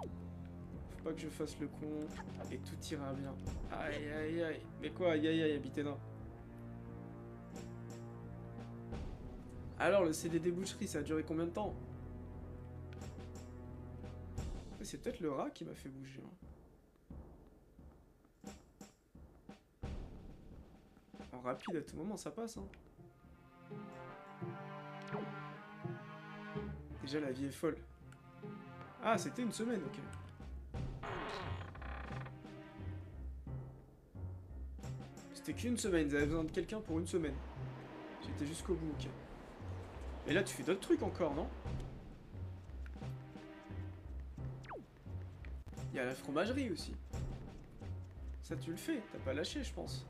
Faut pas que je fasse le con. Et tout ira bien. Aïe. Mais quoi, aïe, Abitena. Alors, le CDD boucherie, ça a duré combien de temps? C'est peut-être le rat qui m'a fait bouger. Hein. En rapide, à tout moment, ça passe. Hein. Déjà, la vie est folle. Ah, c'était une semaine, ok. C'était qu'une semaine, ils avaient besoin de quelqu'un pour une semaine. J'étais jusqu'au bout, ok. Et là, tu fais d'autres trucs encore, non? Il y a la fromagerie aussi. Ça, tu le fais, t'as pas lâché, je pense.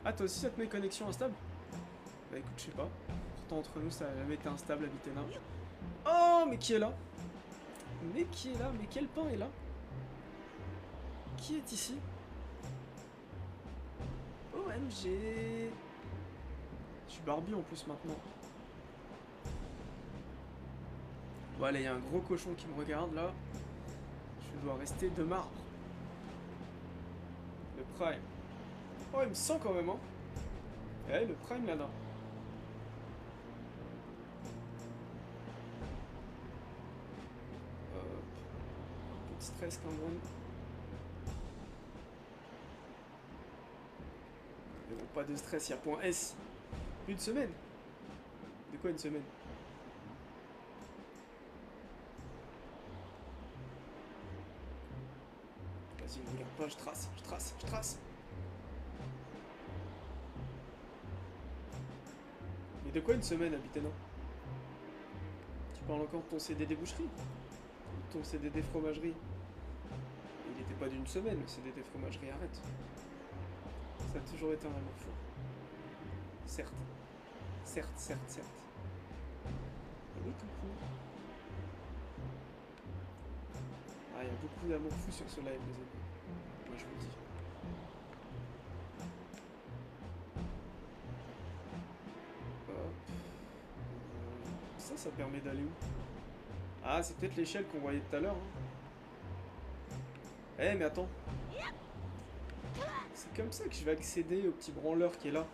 Ah, toi aussi, ça te met connexion instable? Bah écoute, je sais pas. Pourtant, entre nous, ça a jamais été instable, Abitena. Oh, mais qui est là? Mais qui est là? Mais quel pain est là? Qui est ici? OMG! Je suis barbu en plus maintenant. Bon allez, il y a un gros cochon qui me regarde là. Je dois rester de marbre. Le prime. Oh, il me sent quand même, hein. Et allez, le prime là-dedans. Un peu de stress quand même. Mais bon, pas de stress, il y a point S. Une semaine? De quoi une semaine? Vas-y, ne regarde pas, je trace, je trace, je trace. Mais de quoi une semaine, Abitena? Tu parles encore de ton CDD boucherie? Ton CDD fromagerie? Il n'était pas d'une semaine, le CDD fromagerie, arrête. Ça a toujours été un amour fou. Certes. Certes, certes, certes. Oui, coucou. Ah, il y a beaucoup d'amour fou sur ce live, les amis. Moi, je vous le dis. Hop. Ça permet d'aller où? Ah, c'est peut-être l'échelle qu'on voyait tout à l'heure. Hein. Eh, mais attends. C'est comme ça que je vais accéder au petit branleur qui est là.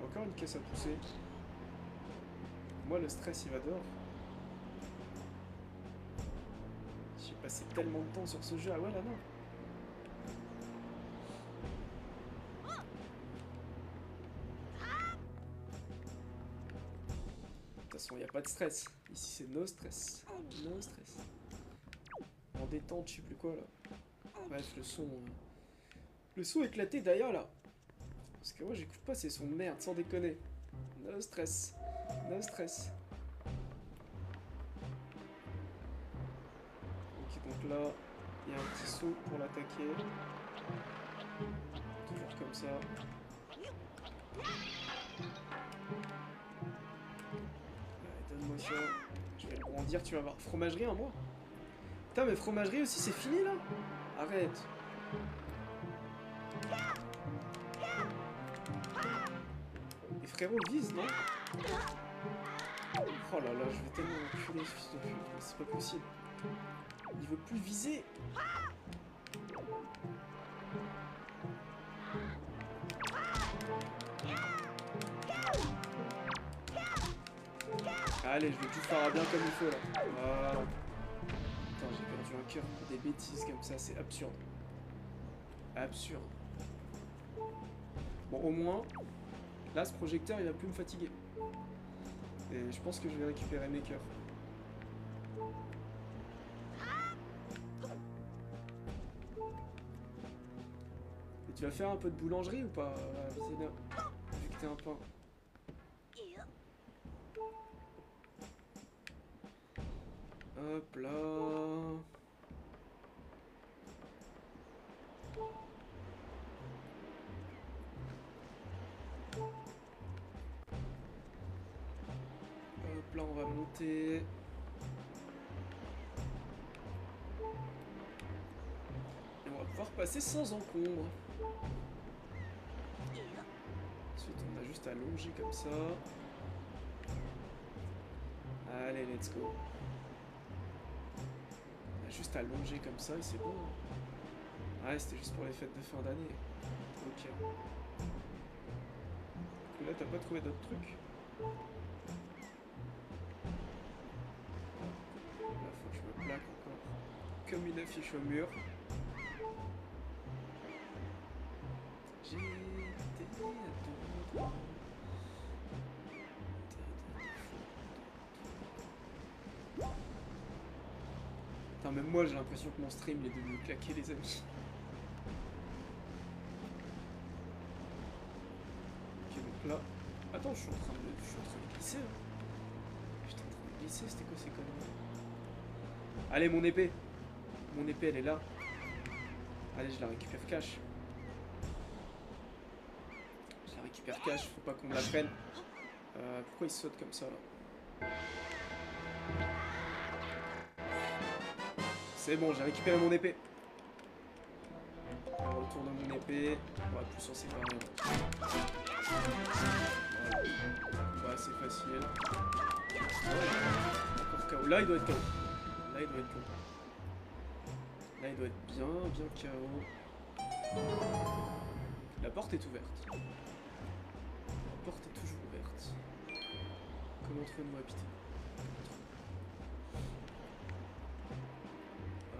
Encore une caisse à pousser. Moi, le stress, il va dehors. J'ai passé tellement de temps sur ce jeu. Ah ouais, là, non. De toute façon, il n'y a pas de stress. Ici, c'est no stress. No stress. En détente, je sais plus quoi, là. Bref, le son... Le son éclaté d'ailleurs, là. Parce que moi, j'écoute pas ces sons de merde, sans déconner. No stress. No stress. Ok, donc là, il y a un petit saut pour l'attaquer. Toujours comme ça. Donne-moi ça. Je vais le grandir, tu vas voir. Fromagerie en moi. Putain, mais fromagerie aussi, c'est fini là. Arrête. Les frérots visent, non? Oh là là, je vais tellement enculer ce fils de pute. C'est pas possible. Il veut plus viser. Allez, je vais tout faire bien comme il faut là. Voilà. Putain, j'ai perdu un cœur pour des bêtises comme ça, c'est absurde. Absurde. Bon, au moins, là, ce projecteur, il va plus me fatiguer. Et je pense que je vais récupérer mes cœurs. Et tu vas faire un peu de boulangerie ou pas, Vizena? Vu que t'es un pain. Hop là. Hop là, on va monter. Et on va pouvoir passer sans encombre. Ensuite, on a juste à longer comme ça. Allez, let's go. On a juste à longer comme ça et c'est bon. Ouais, c'était juste pour les fêtes de fin d'année. Ok. Et là, t'as pas trouvé d'autres trucs? Là, faut que je me plaque encore. Comme une affiche au mur. J'étais à deux doigts. Putain, même moi j'ai l'impression que mon stream il est devenu claqué, les amis. Ok, donc là. Attends, je suis en train de glisser. Hein. J'étais en train de glisser, c'était quoi ces conneries? Allez, mon épée. Mon épée, elle est là. Allez, je la récupère cash. Je la récupère cash, faut pas qu'on me la prenne. Pourquoi il saute comme ça là? C'est bon, j'ai récupéré mon épée. On retourne mon épée. On va plus s'en séparer. Voilà. Bah, c'est facile. Encore KO. Là, il doit être KO. Là, il doit être KO. Là, il doit être bien, bien KO. La porte est ouverte. La porte est toujours ouverte. Comment entre-nous habiter?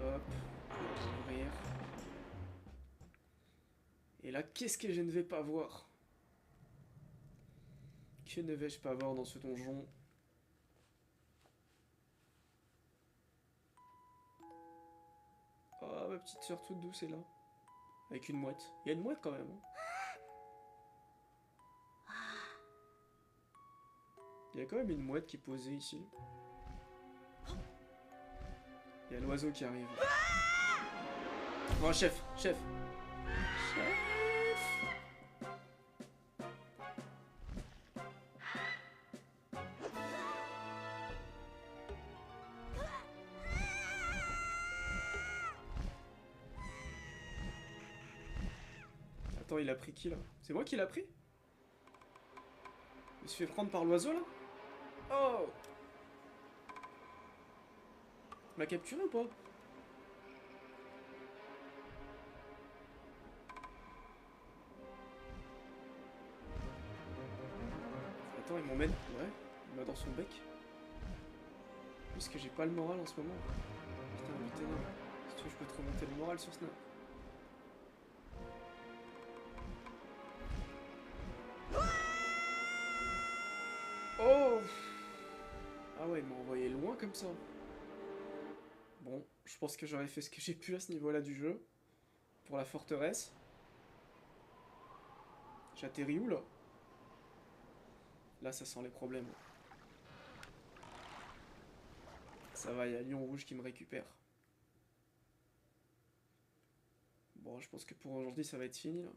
Hop, on va ouvrir. Et là, qu'est-ce que je ne vais pas voir? Que ne vais-je pas voir dans ce donjon? petite sœur toute douce est là. Avec une mouette. Il y a une mouette quand même. Hein. Il y a quand même une mouette qui est posée ici. Il y a l'oiseau qui arrive. Oh, chef, chef. Chef. Attends, il a pris qui là? C'est moi qui l'a pris? Il se fait prendre par l'oiseau là? Oh! Tu m'as capturé ou pas? Attends, il m'emmène. Ouais, il m'a dans son bec. Parce que j'ai pas le moral en ce moment. Putain, putain, non. Si tu veux, je peux te remonter le moral sur Snap. Oh! Ah ouais, il m'a envoyé loin comme ça. Bon, je pense que j'aurais fait ce que j'ai pu à ce niveau-là du jeu. Pour la forteresse. J'atterris où là? Là, ça sent les problèmes. Ça va, il y a Lion Rouge qui me récupère. Bon, je pense que pour aujourd'hui, ça va être fini là.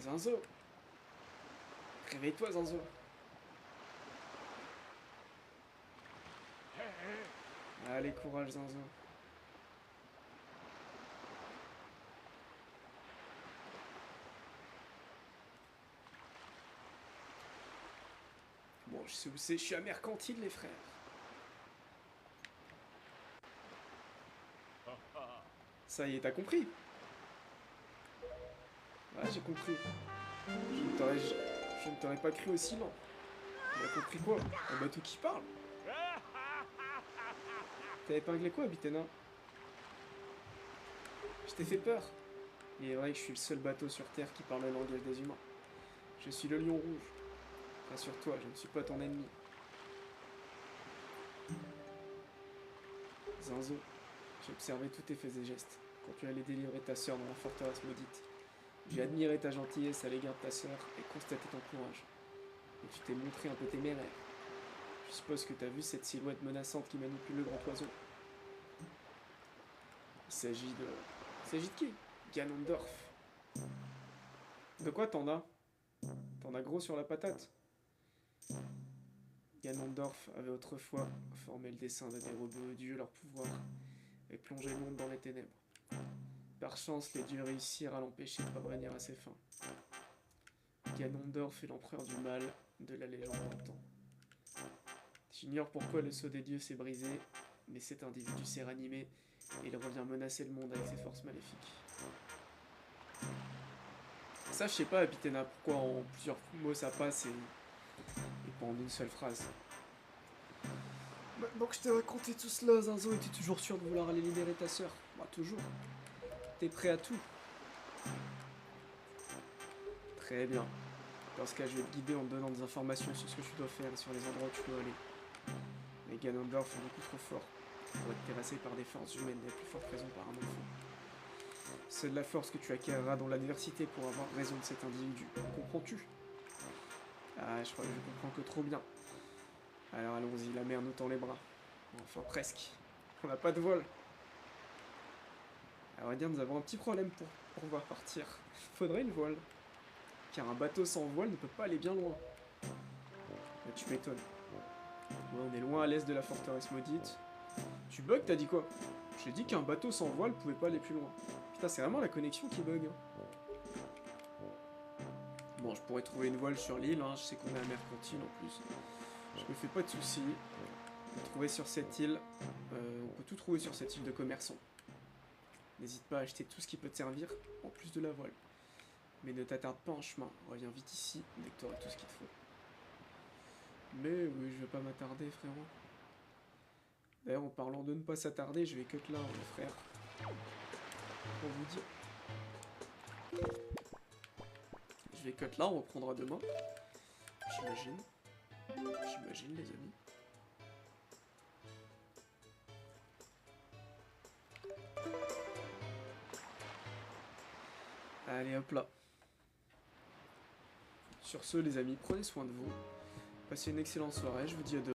Zinzo! Réveille-toi, Zinzo! Allez, courage, Zinzo. Bon, je sais où c'est, je suis à Mercantile, les frères. Ça y est, t'as compris? Ouais, j'ai compris. Je ne t'aurais pas cru aussi lent. Tu as compris quoi? Un bateau qui parle? T'as épinglé quoi, Bitena? Je t'ai fait peur. Il est vrai que je suis le seul bateau sur Terre qui parle le langage des humains. Je suis le Lion Rouge. Rassure-toi, je ne suis pas ton ennemi. Zinzo, j'ai observé tous tes faits et gestes quand tu allais délivrer ta sœur dans la forteresse maudite. J'ai admiré ta gentillesse à l'égard de ta sœur et constaté ton courage. Et tu t'es montré un peu téméraire. Je suppose que t'as vu cette silhouette menaçante qui manipule le grand oiseau. Il s'agit de qui? Ganondorf. De quoi t'en as? T'en as gros sur la patate? Ganondorf avait autrefois formé le dessein de dérober aux dieux leur pouvoir et plonger le monde dans les ténèbres. Par chance, les dieux réussirent à l'empêcher de parvenir à ses fins. Ganondorf est l'empereur du mal de la légende d'antan. J'ignore pourquoi le sceau des dieux s'est brisé, mais cet individu s'est ranimé et il revient menacer le monde avec ses forces maléfiques. Ça, je sais pas, Abitena, pourquoi en plusieurs mots ça passe et pas en une seule phrase. Maintenant que je t'ai raconté tout cela, Zinzo, es-tu toujours sûr de vouloir aller libérer ta sœur? Bah, toujours. T'es prêt à tout? Très bien. Dans ce cas, je vais te guider en te donnant des informations sur ce que tu dois faire et sur les endroits où tu dois aller. Mais Ganondorf est beaucoup trop fort pour être terrassé par des forces humaines, et à plus forte raison par un enfant. C'est de la force que tu acquériras dans l'adversité pour avoir raison de cet individu. Comprends-tu? Ah, je crois que je comprends que trop bien. Alors allons-y, la mer nous tend les bras. Enfin, presque. On n'a pas de vol. À vrai dire, nous avons un petit problème pour pouvoir partir. Il faudrait une voile. Car un bateau sans voile ne peut pas aller bien loin. Mais tu m'étonnes. Ouais, on est loin à l'est de la forteresse maudite. Tu bugs, t'as dit quoi? J'ai dit qu'un bateau sans voile pouvait pas aller plus loin. Putain, c'est vraiment la connexion qui bug. Bon, je pourrais trouver une voile sur l'île, hein. Je sais qu'on est à Mercantile en plus. Je me fais pas de soucis. On peut trouver sur cette île. On peut tout trouver sur cette île de commerçants. N'hésite pas à acheter tout ce qui peut te servir, en plus de la voile. Mais ne t'attarde pas en chemin. Reviens vite ici, dès que tu auras tout ce qu'il te faut. Mais oui, je vais pas m'attarder, frérot. D'ailleurs, en parlant de ne pas s'attarder, je vais cut là, mon frère. Pour vous dire. Je vais cut là, on reprendra demain. J'imagine. J'imagine, les amis. Allez, hop là. Sur ce, les amis, prenez soin de vous. Passez une excellente soirée. Je vous dis à demain.